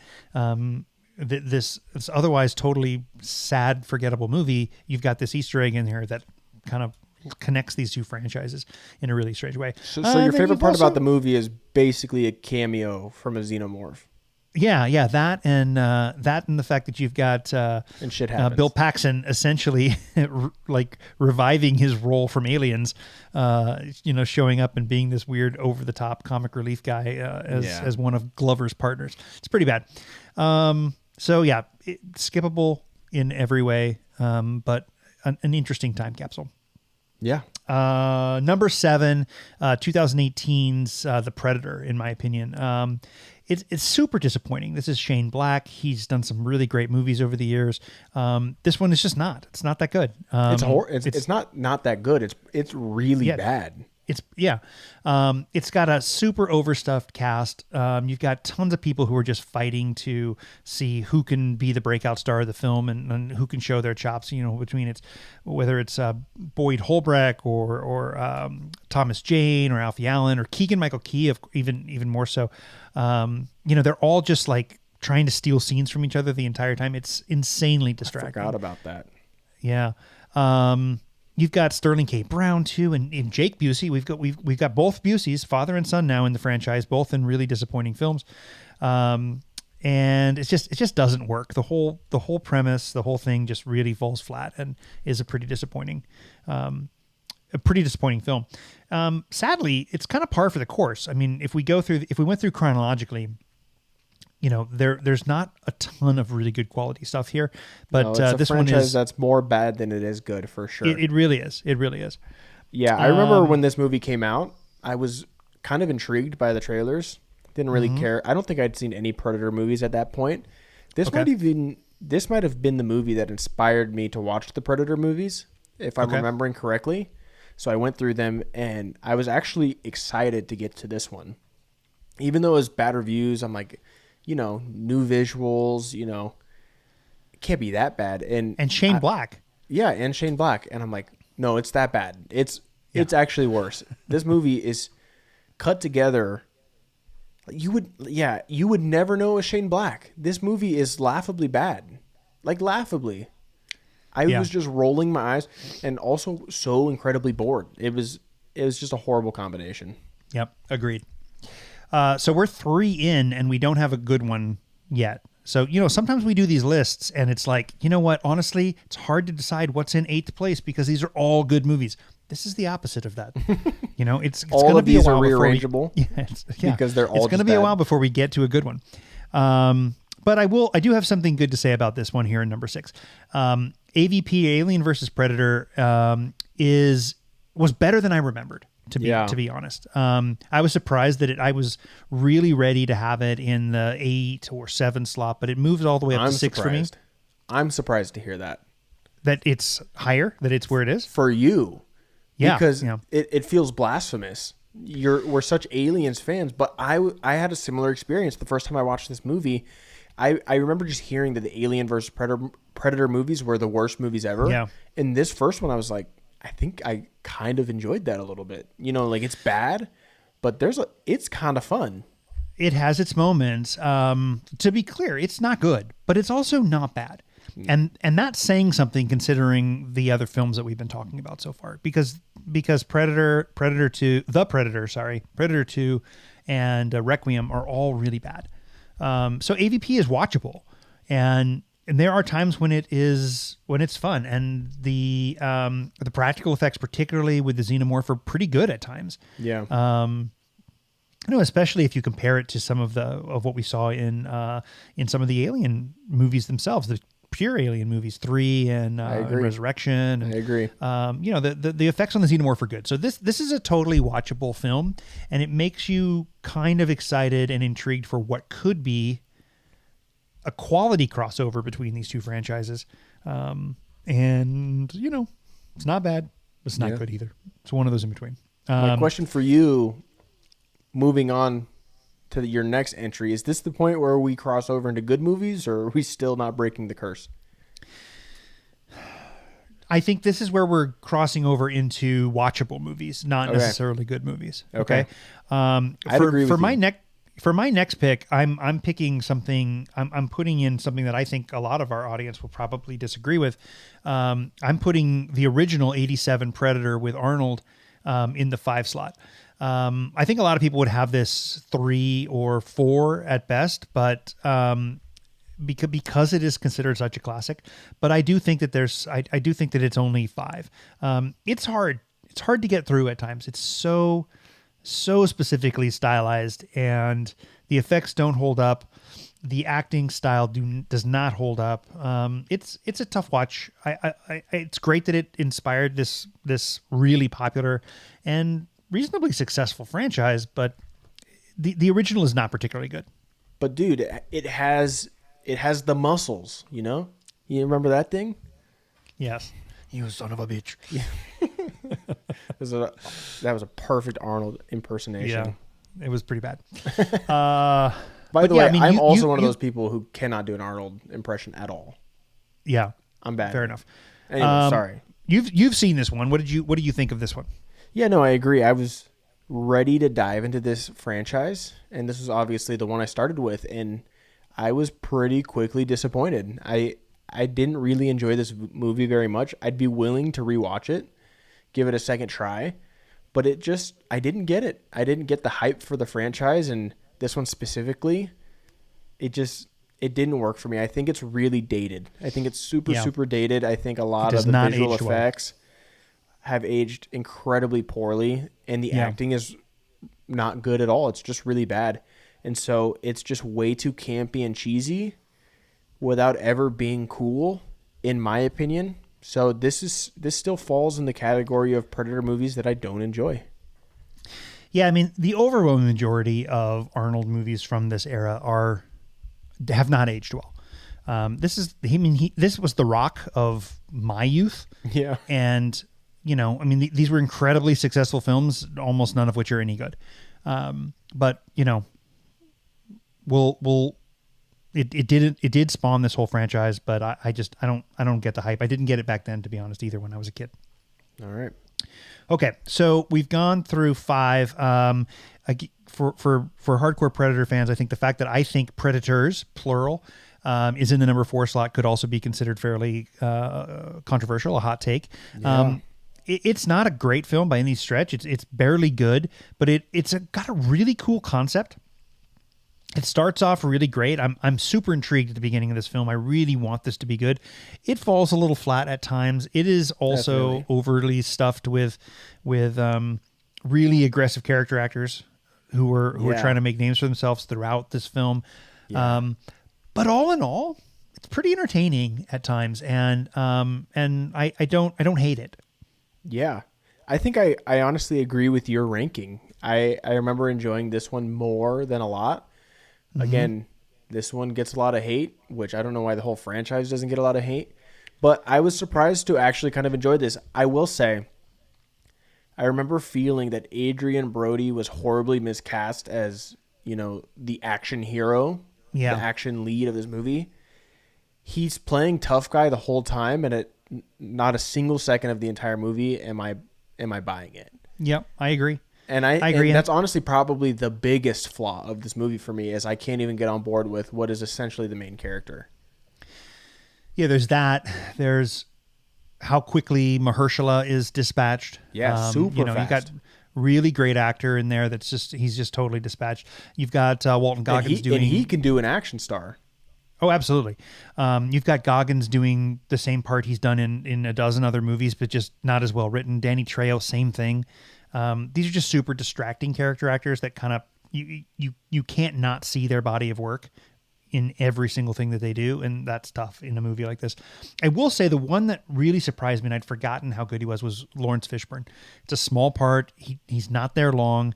Speaker 1: this otherwise totally sad, forgettable movie, you've got this Easter egg in here that kind of connects these 2 franchises in a really strange way.
Speaker 2: So your favorite part about the movie is basically a cameo from a xenomorph.
Speaker 1: Yeah, that and the fact that you've got
Speaker 2: and shit happens.
Speaker 1: Bill Paxton essentially like reviving his role from Aliens, showing up and being this weird over the top comic relief guy as one of Glover's partners. It's pretty bad. Skippable in every way, but an interesting time capsule.
Speaker 2: Yeah.
Speaker 1: Number 7, 2018's The Predator, in my opinion. It's super disappointing. This is Shane Black. He's done some really great movies over the years. This one is just not. It's not that good.
Speaker 2: It's not that good. It's really bad.
Speaker 1: It's got a super overstuffed cast. You've got tons of people who are just fighting to see who can be the breakout star of the film and who can show their chops. Between whether it's Boyd Holbrook or Thomas Jane or Alfie Allen or Keegan-Michael Key, even more so. They're all just like trying to steal scenes from each other the entire time. It's insanely distracting.
Speaker 2: I forgot about that.
Speaker 1: Yeah. You've got Sterling K. Brown too, and Jake Busey. We've got both Buseys, father and son, now in the franchise, both in really disappointing films. and it just doesn't work. The whole premise, the whole thing just really falls flat and is a pretty disappointing film. Sadly, it's kind of par for the course. I mean, if we went through chronologically, there's not a ton of really good quality stuff here, but
Speaker 2: No, it's a
Speaker 1: this
Speaker 2: franchise
Speaker 1: one is
Speaker 2: that's more bad than it is good for sure.
Speaker 1: it really is. It really is.
Speaker 2: Yeah, I remember when this movie came out, I was kind of intrigued by the trailers. Didn't really care. I don't think I'd seen any Predator movies at that point. This might have been the movie that inspired me to watch the Predator movies, if I'm remembering correctly. So I went through them, and I was actually excited to get to this one. Even though it was bad reviews, I'm like, new visuals, it can't be that bad. And
Speaker 1: Shane Black.
Speaker 2: Yeah, and Shane Black. And I'm like, no, it's that bad. It's actually worse. This movie is cut together. You would never know it was Shane Black. This movie is laughably bad. Like, laughably. I was just rolling my eyes and also so incredibly bored. It was just a horrible combination.
Speaker 1: Yep, agreed. So we're 3 in and we don't have a good one yet. So, sometimes we do these lists and it's like, you know what? Honestly, it's hard to decide what's in 8th place because these are all good movies. This is the opposite of that. It's
Speaker 2: all
Speaker 1: going to
Speaker 2: of
Speaker 1: be a
Speaker 2: these
Speaker 1: while
Speaker 2: are rearrangeable. Because they're all
Speaker 1: It's going to be
Speaker 2: bad.
Speaker 1: a while before we get to a good one. But I do have something good to say about this one here in number 6. AVP, Alien versus Predator, was better than I remembered. To be honest, I was surprised that I was really ready to have it in the 8 or 7 slot, but it moved all the way up to 6 for me.
Speaker 2: I'm surprised to hear that
Speaker 1: it's higher, that it's where it is
Speaker 2: for you.
Speaker 1: Yeah,
Speaker 2: because it feels blasphemous. We're such Aliens fans, but I had a similar experience the first time I watched this movie. I remember just hearing that the Alien versus Predator movies were the worst movies ever.
Speaker 1: Yeah.
Speaker 2: And this first one, I was like, I think I kind of enjoyed that a little bit. Like, it's bad, but it's kind of fun.
Speaker 1: It has its moments. To be clear, it's not good, but it's also not bad. And that's saying something considering the other films that we've been talking about so far. Because Predator 2, Predator 2 and Requiem are all really bad. So AVP is watchable, and there are times when it's fun, and the practical effects, particularly with the xenomorph, are pretty good at times.
Speaker 2: Yeah.
Speaker 1: Especially if you compare it to some of what we saw in some of the Alien movies themselves, the pure Alien movies, 3 and Resurrection.
Speaker 2: I agree.
Speaker 1: The effects on the xenomorph are good. So this is a totally watchable film, and it makes you kind of excited and intrigued for what could be a quality crossover between these two franchises. And it's not bad, but it's not good either. It's one of those in between.
Speaker 2: My question for you, moving on to your next entry, is this the point where we cross over into good movies, or are we still not breaking the curse?
Speaker 1: I think this is where we're crossing over into watchable movies, not necessarily good movies. Okay.
Speaker 2: I'd agree with you.
Speaker 1: For my next pick, I'm picking something. I'm putting in something that I think a lot of our audience will probably disagree with. I'm putting the original '87 Predator with Arnold in the 5 slot. I think a lot of people would have this 3 or 4 at best, but because it is considered such a classic. But I do think that I do think that it's only 5. It's hard. It's hard to get through at times. It's so specifically stylized, and the effects don't hold up. The acting style does not hold up. It's a tough watch. It's great that it inspired this really popular and reasonably successful franchise, but the original is not particularly good.
Speaker 2: But dude, it has the muscles. You remember that thing?
Speaker 1: Yes. You son of a bitch.
Speaker 2: Yeah. That was a perfect Arnold impersonation.
Speaker 1: Yeah, it was pretty bad.
Speaker 2: By the way, I'm also one of those people who cannot do an Arnold impression at all.
Speaker 1: Yeah,
Speaker 2: I'm bad.
Speaker 1: Fair enough.
Speaker 2: Anyway, sorry.
Speaker 1: You've seen this one. What do you think of this one?
Speaker 2: Yeah, no, I agree. I was ready to dive into this franchise, and this was obviously the one I started with, and I was pretty quickly disappointed. I didn't really enjoy this movie very much. I'd be willing to rewatch it, give it a second try, but I didn't get it. I didn't get the hype for the franchise, and this one specifically, it it didn't work for me. I think it's really dated. I think it's super,
Speaker 1: Yeah.
Speaker 2: super dated. I think a lot
Speaker 1: does
Speaker 2: of the
Speaker 1: not
Speaker 2: visual
Speaker 1: age well.
Speaker 2: effects have aged incredibly poorly, and the
Speaker 1: Yeah.
Speaker 2: acting is not good at all. It's just really bad. And so it's just way too campy and cheesy without ever being cool, in my opinion. So this still falls in the category of Predator movies that I don't enjoy.
Speaker 1: Yeah, I mean, the overwhelming majority of Arnold movies from this era have not aged well. This was the Rock of my youth,
Speaker 2: Yeah.
Speaker 1: and these were incredibly successful films, almost none of which are any good. But it did spawn this whole franchise, but I don't get the hype. I didn't get it back then, to be honest, either when I was a kid.
Speaker 2: All right.
Speaker 1: Okay, so we've gone through 5. For hardcore Predator fans, I think the fact that I think Predators, plural, is in the number 4 slot could also be considered fairly controversial, a hot take.
Speaker 2: Yeah.
Speaker 1: It's not a great film by any stretch. It's barely good, but it's got a really cool concept. It starts off really great. I'm super intrigued at the beginning of this film. I really want this to be good. It falls a little flat at times. It is also
Speaker 2: Definitely.
Speaker 1: overly stuffed with really aggressive character actors who are
Speaker 2: Yeah.
Speaker 1: trying to make names for themselves throughout this film.
Speaker 2: Yeah.
Speaker 1: But all in all, it's pretty entertaining at times, and I don't hate it.
Speaker 2: Yeah. I think I honestly agree with your ranking. I remember enjoying this one more than a lot. Again, this one gets a lot of hate, which I don't know why the whole franchise doesn't get a lot of hate. But I was surprised to actually kind of enjoy this. I will say, I remember feeling that Adrian Brody was horribly miscast as, the action hero,
Speaker 1: Yeah.
Speaker 2: the action lead of this movie. He's playing tough guy the whole time, and at not a single second of the entire movie am I buying it.
Speaker 1: Yep, I agree.
Speaker 2: And I
Speaker 1: agree.
Speaker 2: And that's honestly probably the biggest flaw of this movie for me, is I can't even get on board with what is essentially the main character.
Speaker 1: Yeah, there's that. There's how quickly Mahershala is dispatched.
Speaker 2: Yeah, super
Speaker 1: You
Speaker 2: fast.
Speaker 1: got really great actor in there. He's just totally dispatched. You've got Walton Goggins
Speaker 2: And he can do an action star.
Speaker 1: Oh, absolutely. You've got Goggins doing the same part he's done in a dozen other movies, but just not as well written. Danny Trejo, same thing. These are just super distracting character actors that kind of you can't not see their body of work in every single thing that they do, and that's tough in a movie like this. I will say the one that really surprised me, and I'd forgotten how good he was Lawrence Fishburne. It's a small part. He's not there long,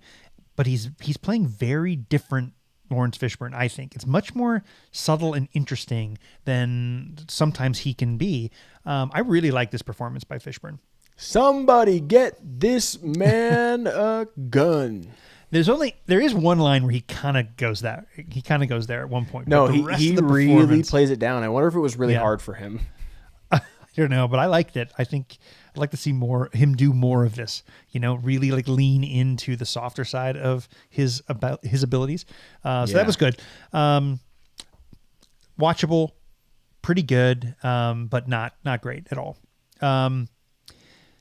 Speaker 1: but he's playing very different Lawrence Fishburne, I think. It's much more subtle and interesting than sometimes he can be. I really like this performance by Fishburne.
Speaker 2: Somebody get this man a gun.
Speaker 1: There is one line where he kind of goes there at one point.
Speaker 2: No,
Speaker 1: but the rest
Speaker 2: he
Speaker 1: of the
Speaker 2: really
Speaker 1: performance-
Speaker 2: plays it down. I wonder if it was really
Speaker 1: Yeah.
Speaker 2: hard for him.
Speaker 1: I don't know, but I liked it. I think I'd like to see him do more of this. Really like lean into the softer side of his abilities. So that was good. Watchable, pretty good, but not great at all.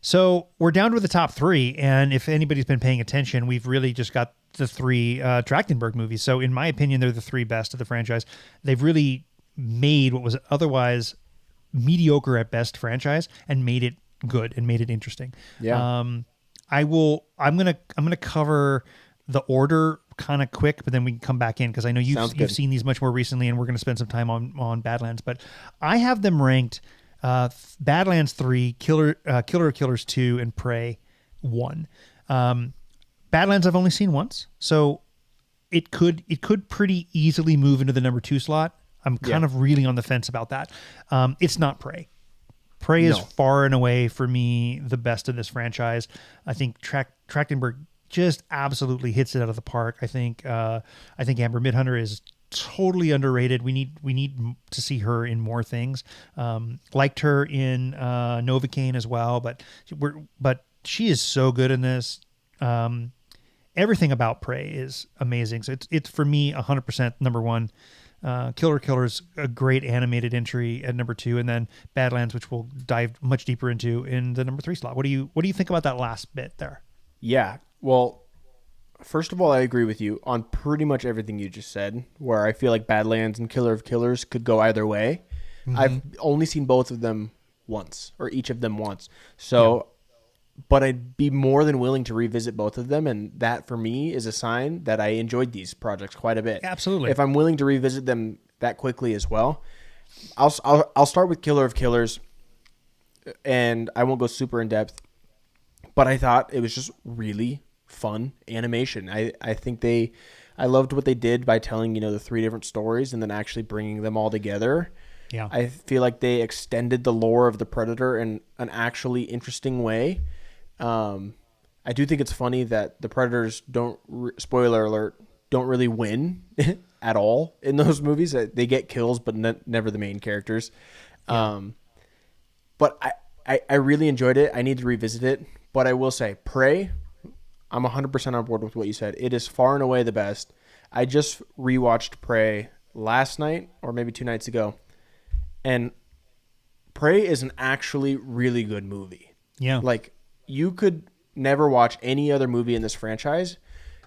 Speaker 1: So we're down to the top 3, and if anybody's been paying attention, we've really just got the 3 Trachtenberg movies. So in my opinion, they're the 3 best of the franchise. They've really made what was otherwise mediocre at best franchise and made it good and made it interesting.
Speaker 2: Yeah.
Speaker 1: I'm gonna cover the order kind of quick, but then we can come back in because I know you've seen these much more recently, and we're going to spend some time on Badlands. But I have them ranked Badlands 3, Killer of Killers 2, and Prey 1. Badlands I've only seen once, so it could pretty easily move into the number 2 slot. I'm kind of really on the fence about that. It's not Prey. Prey is far and away for me the best of this franchise. I think Trachtenberg just absolutely hits it out of the park. I think Amber Midhunter is totally underrated. We need to see her in more things. Liked her in Novocaine as well, but she is so good in this. Everything about Prey is amazing. So it's for me 100% number 1. Killer's a great animated entry at number 2, and then Badlands, which we'll dive much deeper into, in the number 3 slot. What do you think about that last bit there?
Speaker 2: Yeah. Well, First of all, I agree with you on pretty much everything you just said, where I feel like Badlands and Killer of Killers could go either way.
Speaker 1: Mm-hmm.
Speaker 2: I've only seen both of them once, or each of them once.
Speaker 1: Yeah,
Speaker 2: So, but I'd be more than willing to revisit both of them, and that for me is a sign that I enjoyed these projects quite a bit.
Speaker 1: absolutely.
Speaker 2: If I'm willing to revisit them that quickly as well, I'll start with Killer of Killers, and I won't go super in depth, but I thought it was just really fun animation. I think I loved what they did by telling, the three different stories and then actually bringing them all together.
Speaker 1: Yeah.
Speaker 2: I feel like they extended the lore of the Predator in an actually interesting way. I do think it's funny that the Predators spoiler alert, don't really win at all in those movies. They get kills, but never the main characters.
Speaker 1: Yeah.
Speaker 2: But I really enjoyed it. I need to revisit it. But I will say, Prey, I'm 100% on board with what you said. It is far and away the best. I just rewatched Prey last night, or maybe 2 nights ago. And Prey is an actually really good movie.
Speaker 1: Yeah.
Speaker 2: Like, you could never watch any other movie in this franchise,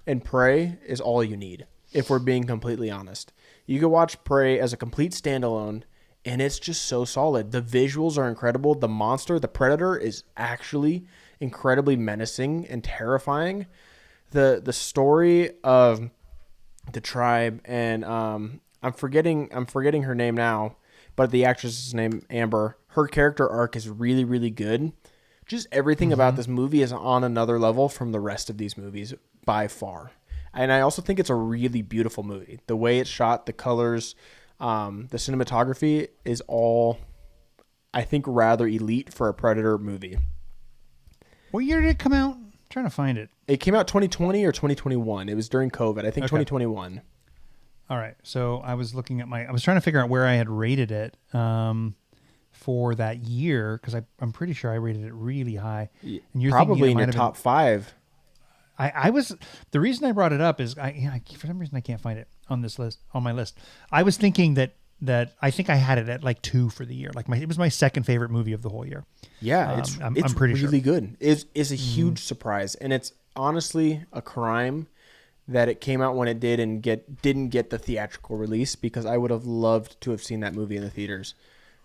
Speaker 2: and Prey is all you need, if we're being completely honest. You could watch Prey as a complete standalone, and it's just so solid. The visuals are incredible. The monster, the Predator, is actually incredibly menacing and terrifying. The story of the tribe, and I'm forgetting her name now, but the actress's name, Amber, her character arc is really, really good. Just everything about this movie is on another level from the rest of these movies by far. And I also think it's a really beautiful movie. The way it's shot, the colors, the cinematography is all, I think, rather elite for a Predator movie.
Speaker 1: What year did it come out? I'm trying to find it.
Speaker 2: It came out 2020 or 2021. It was during COVID. I think
Speaker 1: Okay.
Speaker 2: 2021.
Speaker 1: All right. So I was looking at I was trying to figure out where I had rated it for that year, because I'm pretty sure I rated it really high. And you're
Speaker 2: Probably
Speaker 1: thinking it
Speaker 2: in
Speaker 1: might
Speaker 2: your
Speaker 1: have
Speaker 2: top 5.
Speaker 1: I was, the reason I brought it up is for some reason I can't find it on my list. I was thinking that I think I had it at like 2 for the year. Like it was my second favorite movie of the whole year.
Speaker 2: Yeah,
Speaker 1: I'm
Speaker 2: it's
Speaker 1: pretty
Speaker 2: really
Speaker 1: sure.
Speaker 2: good. It's a huge surprise, and it's honestly a crime that it came out when it did and didn't get the theatrical release, because I would have loved to have seen that movie in the theaters.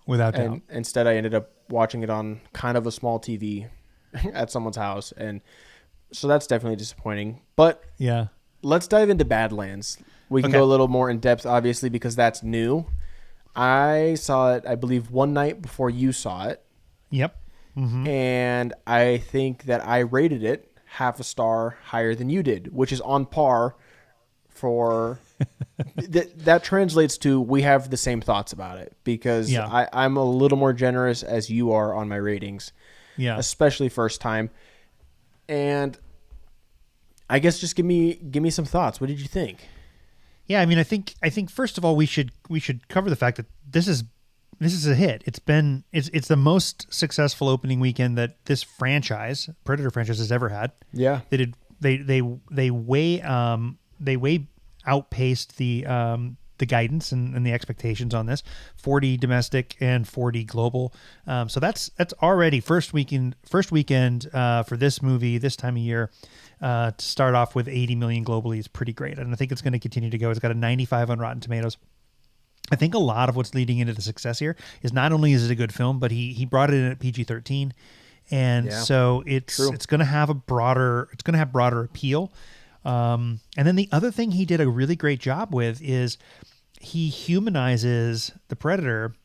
Speaker 1: Without doubt.
Speaker 2: And instead I ended up watching it on kind of a small TV at someone's house, and so that's definitely disappointing. But
Speaker 1: Yeah.
Speaker 2: let's dive into Badlands. We can
Speaker 1: Okay.
Speaker 2: go a little more in depth, obviously, because that's new. I saw it, I believe, one night before you saw it.
Speaker 1: Yep. Mm-hmm.
Speaker 2: And I think that I rated it half a star higher than you did, which is on par for that translates to we have the same thoughts about it, because
Speaker 1: Yeah.
Speaker 2: I'm a little more generous as you are on my ratings,
Speaker 1: Yeah.
Speaker 2: especially first time. And I guess just give me some thoughts. What did you think?
Speaker 1: Yeah, I mean, I think first of all we should cover the fact that this is a hit. It's the most successful opening weekend that this Predator franchise, has ever had.
Speaker 2: Yeah.
Speaker 1: They way outpaced the guidance and the expectations on this. 40 domestic and 40 global. So that's already first weekend for this movie this time of year. To start off with 80 million globally is pretty great, and I think it's going to continue to go. It's got a 95 on Rotten Tomatoes. I think a lot of what's leading into the success here is not only is it a good film, but he brought it in at PG-13, and so it's going to have broader appeal. And then the other thing he did a really great job with is he humanizes the Predator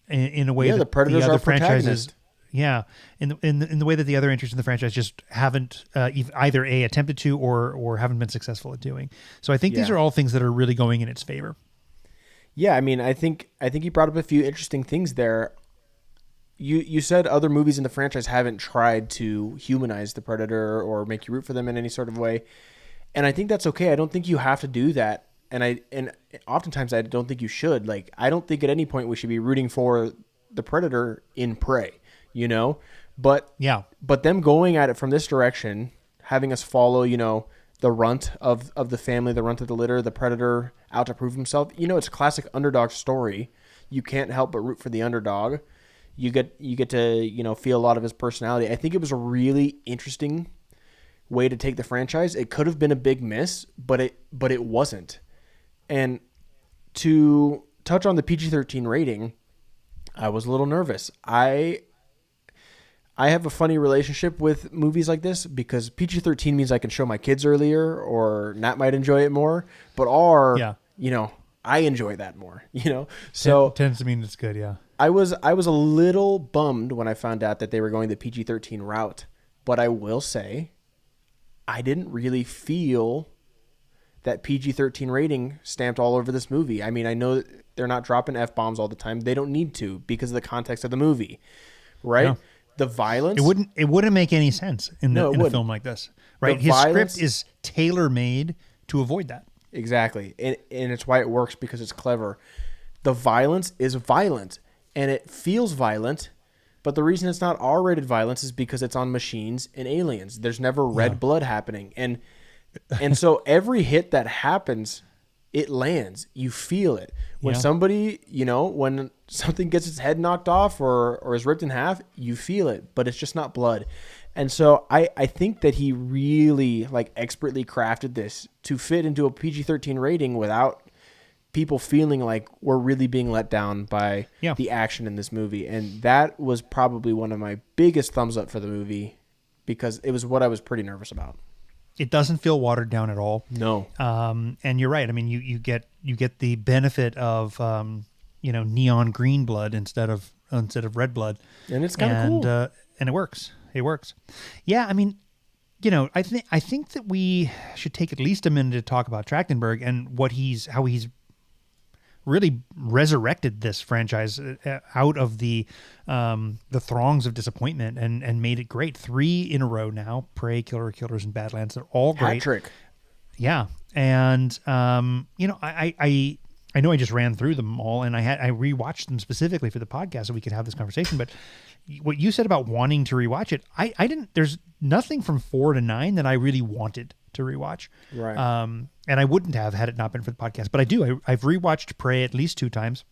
Speaker 1: in a way that
Speaker 2: the Predators
Speaker 1: the other
Speaker 2: are
Speaker 1: franchises.
Speaker 2: protagonists.
Speaker 1: Yeah, in the way that the other entries in the franchise just haven't either attempted to or haven't been successful at doing. So I think these are all things that are really going in its favor.
Speaker 2: Yeah, I mean, I think you brought up a few interesting things there. You said other movies in the franchise haven't tried to humanize the Predator or make you root for them in any sort of way, and I think that's okay. I don't think you have to do that, and oftentimes I don't think you should. Like, I don't think at any point we should be rooting for the Predator in Prey, But them going at it from this direction, having us follow, the runt of the family, the runt of the litter, the Predator out to prove himself. It's a classic underdog story. You can't help but root for the underdog. You get to, feel a lot of his personality. I think it was a really interesting way to take the franchise. It could have been a big miss, but it wasn't. And to touch on the PG-13 rating, I was a little nervous. I have a funny relationship with movies like this because PG-13 means I can show my kids earlier or Nat might enjoy it more, but I enjoy that more, So
Speaker 1: tends to mean it's good, yeah.
Speaker 2: I was a little bummed when I found out that they were going the PG-13 route, but I will say I didn't really feel that PG-13 rating stamped all over this movie. I mean, I know they're not dropping F-bombs all the time. They don't need to because of the context of the movie, right?
Speaker 1: No.
Speaker 2: The violence.
Speaker 1: It wouldn't make any sense in a film like this, right? His script is tailor-made to avoid that.
Speaker 2: Exactly. And it's why it works because it's clever. The violence is violent and it feels violent, but the reason it's not R-rated violence is because it's on machines and aliens. There's never red blood happening. And so every hit that happens, it lands. You feel it. When somebody, when something gets its head knocked off or is ripped in half, you feel it, but it's just not blood. And so I think that he really expertly crafted this to fit into a PG-13 rating without people feeling like we're really being let down by the action in this movie. And that was probably one of my biggest thumbs up for the movie because it was what I was pretty nervous about.
Speaker 1: It doesn't feel watered down at all.
Speaker 2: No.
Speaker 1: And you're right. I mean, you get the benefit of neon green blood instead of red blood,
Speaker 2: and it's kind of cool.
Speaker 1: And it works. It works. Yeah. I mean, I think that we should take at least a minute to talk about Trachtenberg and how he's really resurrected this franchise out of the throngs of disappointment and made it great. 3 in a row now: Prey, Killer Killers, and Badlands. They're all great.
Speaker 2: Hat trick.
Speaker 1: Yeah, and I know I just ran through them all, and I rewatched them specifically for the podcast so we could have this conversation. But what you said about wanting to rewatch it, I didn't. There's nothing from 4 to 9 that I really wanted to rewatch.
Speaker 2: Right.
Speaker 1: And I wouldn't have had it not been for the podcast, but I do. I've rewatched Prey at least 2 times.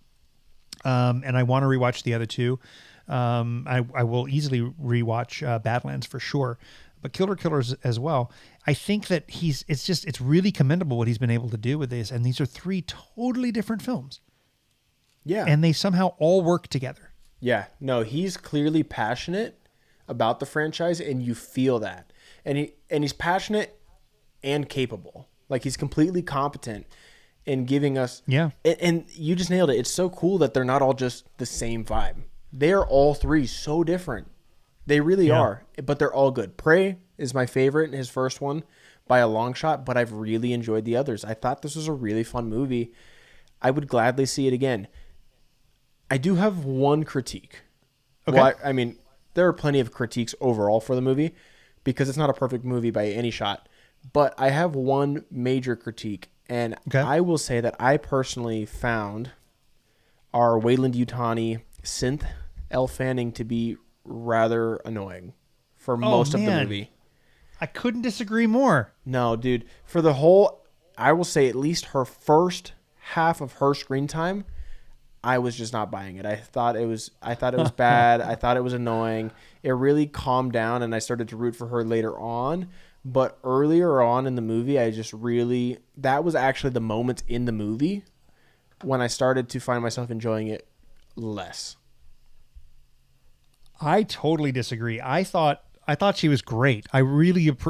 Speaker 1: And I want to rewatch the other 2. I will easily rewatch Badlands for sure, but Killer Killers as well. I think that it's really commendable what he's been able to do with this. And these are 3 totally different films.
Speaker 2: Yeah.
Speaker 1: And they somehow all work together.
Speaker 2: Yeah. No, he's clearly passionate about the franchise and you feel that. And he's passionate and capable. Like he's completely competent in giving us.
Speaker 1: Yeah.
Speaker 2: And you just nailed it. It's so cool that they're not all just the same vibe. They are all 3 so different. They really are, but they're all good. Prey is my favorite, his first one by a long shot, but I've really enjoyed the others. I thought this was a really fun movie. I would gladly see it again. I do have one critique.
Speaker 1: Okay.
Speaker 2: Well, I mean, there are plenty of critiques overall for the movie because it's not a perfect movie by any shot. But I have one major critique, and I will say that I personally found our Wayland Yutani synth Elle Fanning to be rather annoying for most of the movie.
Speaker 1: I couldn't disagree more.
Speaker 2: No, dude. For the whole, I will say at least her first half of her screen time, I was just not buying it. I thought it was bad. I thought it was annoying. It really calmed down, and I started to root for her later on. But earlier on in the movie, that was actually the moment in the movie when I started to find myself enjoying it less.
Speaker 1: I totally disagree. I thought she was great. I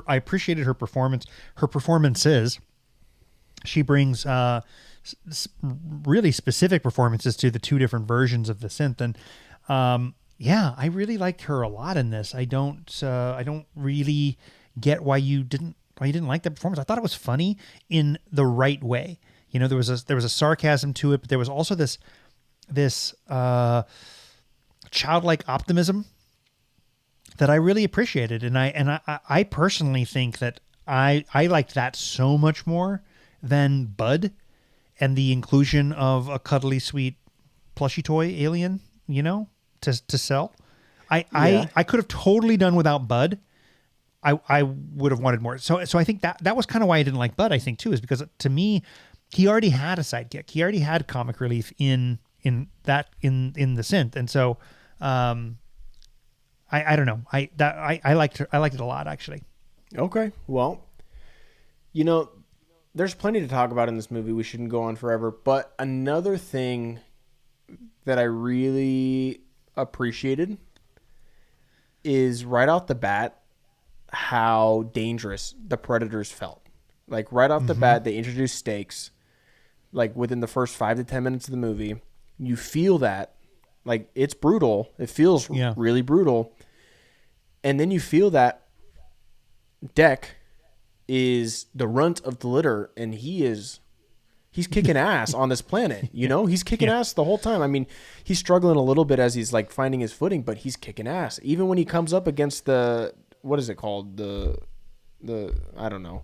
Speaker 1: appreciated her performance. Her performances. She brings really specific performances to the 2 different versions of the synth, and I really liked her a lot in this. I don't really get why you didn't like that performance. I thought it was funny in the right way. There was a sarcasm to it, but there was also this childlike optimism that I really appreciated. And I personally think that I liked that so much more than Bud and the inclusion of a cuddly sweet plushy toy alien, to sell. I could have totally done without Bud. I would have wanted more. So I think that was kind of why I didn't like Bud, I think too, is because to me, he already had a sidekick. He already had comic relief in the synth. And so, I don't know. I liked it a lot, actually.
Speaker 2: Okay. Well, you know, there's plenty to talk about in this movie. We shouldn't go on forever. But another thing that I really appreciated is right off the bat how dangerous the predators felt. Like right off the
Speaker 1: Mm-hmm.
Speaker 2: bat, they introduced stakes. Like within the first 5 to 10 minutes of the movie, you feel that like it's brutal. It feels
Speaker 1: Yeah.
Speaker 2: really brutal, and then you feel that Deck is the runt of the litter, and he's kicking ass on this planet. You know, he's kicking
Speaker 1: Yeah.
Speaker 2: ass the whole time. I mean, he's struggling a little bit as he's like finding his footing, but he's kicking ass. Even when he comes up against the what is it called the I don't know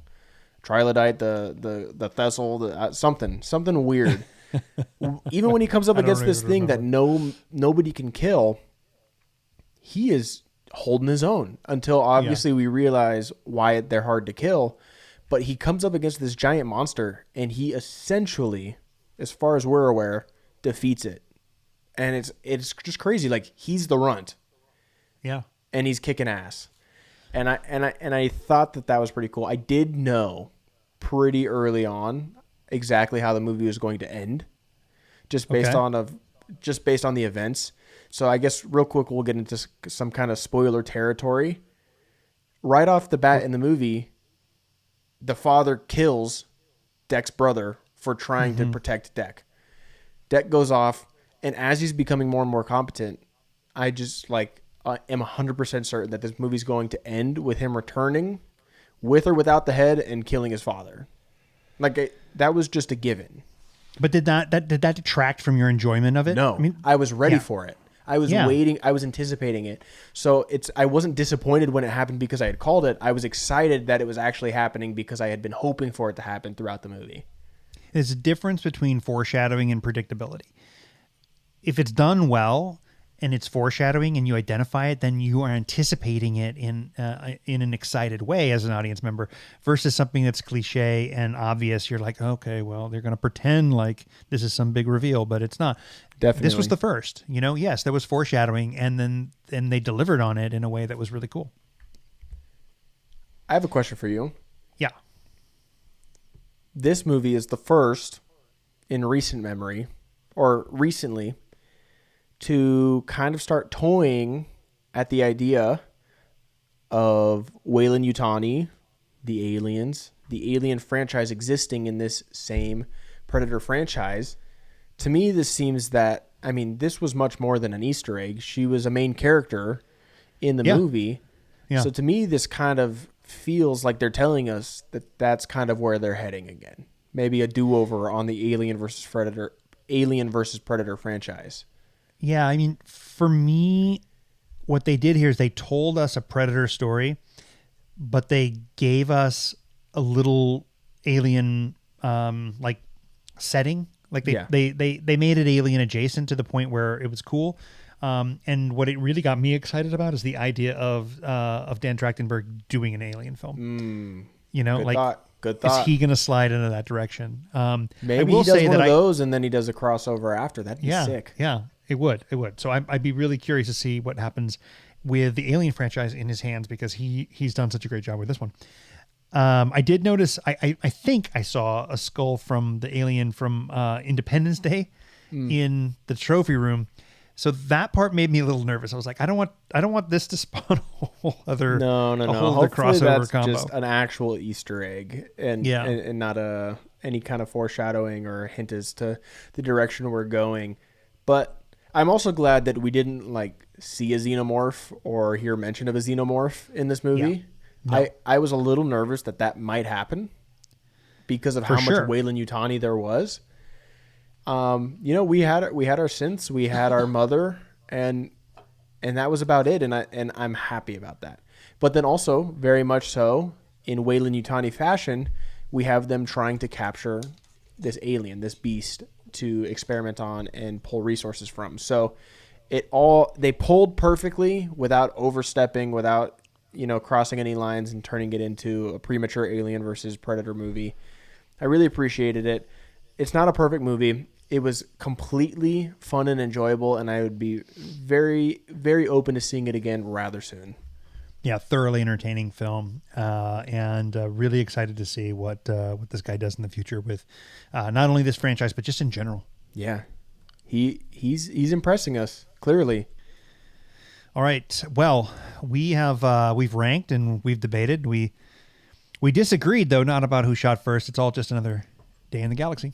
Speaker 2: trilodite the thistle something weird. Even when he comes up
Speaker 1: I don't
Speaker 2: against this
Speaker 1: even
Speaker 2: thing that
Speaker 1: remember.
Speaker 2: nobody can kill, he is holding his own until
Speaker 1: Yeah.
Speaker 2: obviously we realize why they're hard to kill. But he comes up against this giant monster and he essentially, as far as we're aware, defeats it. And it's just crazy. Like he's the runt
Speaker 1: Yeah.
Speaker 2: and he's kicking ass. And I thought that was pretty cool. I did know pretty early on exactly how the movie was going to end, just based
Speaker 1: Okay.
Speaker 2: on the events. So I guess real quick we'll get into some kind of spoiler territory. Right off the bat in the movie, the father kills Deck's brother for trying to
Speaker 1: Mm-hmm.
Speaker 2: protect Deck. Deck goes off, and as he's becoming more and more competent, I just am 100% certain that this movie's going to end with him returning, with or without the head, and killing his father. That was just a given.
Speaker 1: But did that detract from your enjoyment of it?
Speaker 2: No,
Speaker 1: I mean,
Speaker 2: I was ready
Speaker 1: yeah.
Speaker 2: for it. I was
Speaker 1: Yeah.
Speaker 2: waiting. I was anticipating it. So I wasn't disappointed when it happened because I had called it. I was excited that it was actually happening because I had been hoping for it to happen throughout the movie.
Speaker 1: There's a difference between foreshadowing and predictability. If it's done well and it's foreshadowing and you identify it, then you are anticipating it in an excited way as an audience member versus something that's cliche and obvious. You're like, okay, well, they're going to pretend like this is some big reveal, but it's not. This was
Speaker 2: Definitely.
Speaker 1: the first, yes, there was foreshadowing and they delivered on it in a way that was really cool.
Speaker 2: I have a question for you.
Speaker 1: Yeah.
Speaker 2: This movie is the first in recent memory or recently to kind of start toying at the idea of Weyland Yutani, the aliens, the alien franchise existing in this same Predator franchise. To me, this seems that, I mean, this was much more than an Easter egg. She was a main character in the
Speaker 1: Yeah.
Speaker 2: movie.
Speaker 1: Yeah.
Speaker 2: So to me, this kind of feels like they're telling us that that's kind of where they're heading again. Maybe a do-over on the Alien versus Predator franchise.
Speaker 1: Yeah, I mean, for me, what they did here is they told us a Predator story, but they gave us a little alien like setting. Like
Speaker 2: Yeah.
Speaker 1: they made it alien adjacent to the point where it was cool. And what it really got me excited about is the idea of Dan Trachtenberg doing an alien film.
Speaker 2: Good
Speaker 1: Like
Speaker 2: thought. Good
Speaker 1: is
Speaker 2: thought.
Speaker 1: he going to slide into that direction? I
Speaker 2: Maybe
Speaker 1: will
Speaker 2: he does
Speaker 1: say
Speaker 2: one
Speaker 1: that
Speaker 2: of those and then he does a crossover after. That'd be
Speaker 1: yeah,
Speaker 2: sick.
Speaker 1: yeah, it would. So I'd be really curious to see what happens with the Alien franchise in his hands because he's done such a great job with this one. I did notice. I think I saw a skull from the Alien from Independence Day in the trophy room. So that part made me a little nervous. I was like, I don't want this to spawn a whole other
Speaker 2: No.
Speaker 1: a whole other
Speaker 2: Hopefully
Speaker 1: crossover
Speaker 2: that's
Speaker 1: combo.
Speaker 2: just an actual Easter egg and
Speaker 1: Yeah.
Speaker 2: and not any kind of foreshadowing or hint as to the direction we're going. But I'm also glad that we didn't see a xenomorph or hear mention of a xenomorph in this movie.
Speaker 1: Yeah. No.
Speaker 2: I was a little nervous that might happen because of
Speaker 1: For
Speaker 2: how much
Speaker 1: sure.
Speaker 2: Weyland Yutani there was. We had our synths, we had our mother, and that was about it. And I'm happy about that. But then also, very much so, in Weyland Yutani fashion, we have them trying to capture this alien, this beast, to experiment on and pull resources from. So they pulled perfectly without overstepping, without crossing any lines and turning it into a premature Alien versus Predator movie. I really appreciated it. It's not a perfect movie. It was completely fun and enjoyable, and I would be very, very open to seeing it again rather soon.
Speaker 1: Yeah, thoroughly entertaining film, and really excited to see what this guy does in the future with not only this franchise but just in general.
Speaker 2: Yeah, he's impressing us clearly.
Speaker 1: All right, well, we've ranked and we've debated. We disagreed though, not about who shot first. It's all just another day in the galaxy.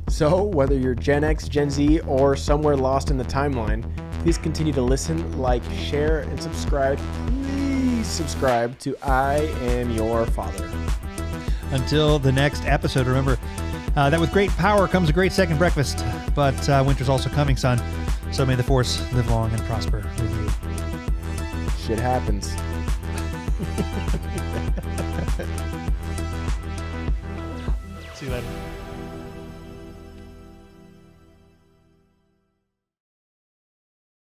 Speaker 2: So whether you're Gen X, Gen Z, or somewhere lost in the timeline, please continue to listen, like, share, and subscribe. Please subscribe to I Am Your Father.
Speaker 1: Until the next episode, remember that with great power comes a great second breakfast, but winter's also coming, son. So may the Force live long and prosper with you.
Speaker 2: Shit happens.
Speaker 1: See you later.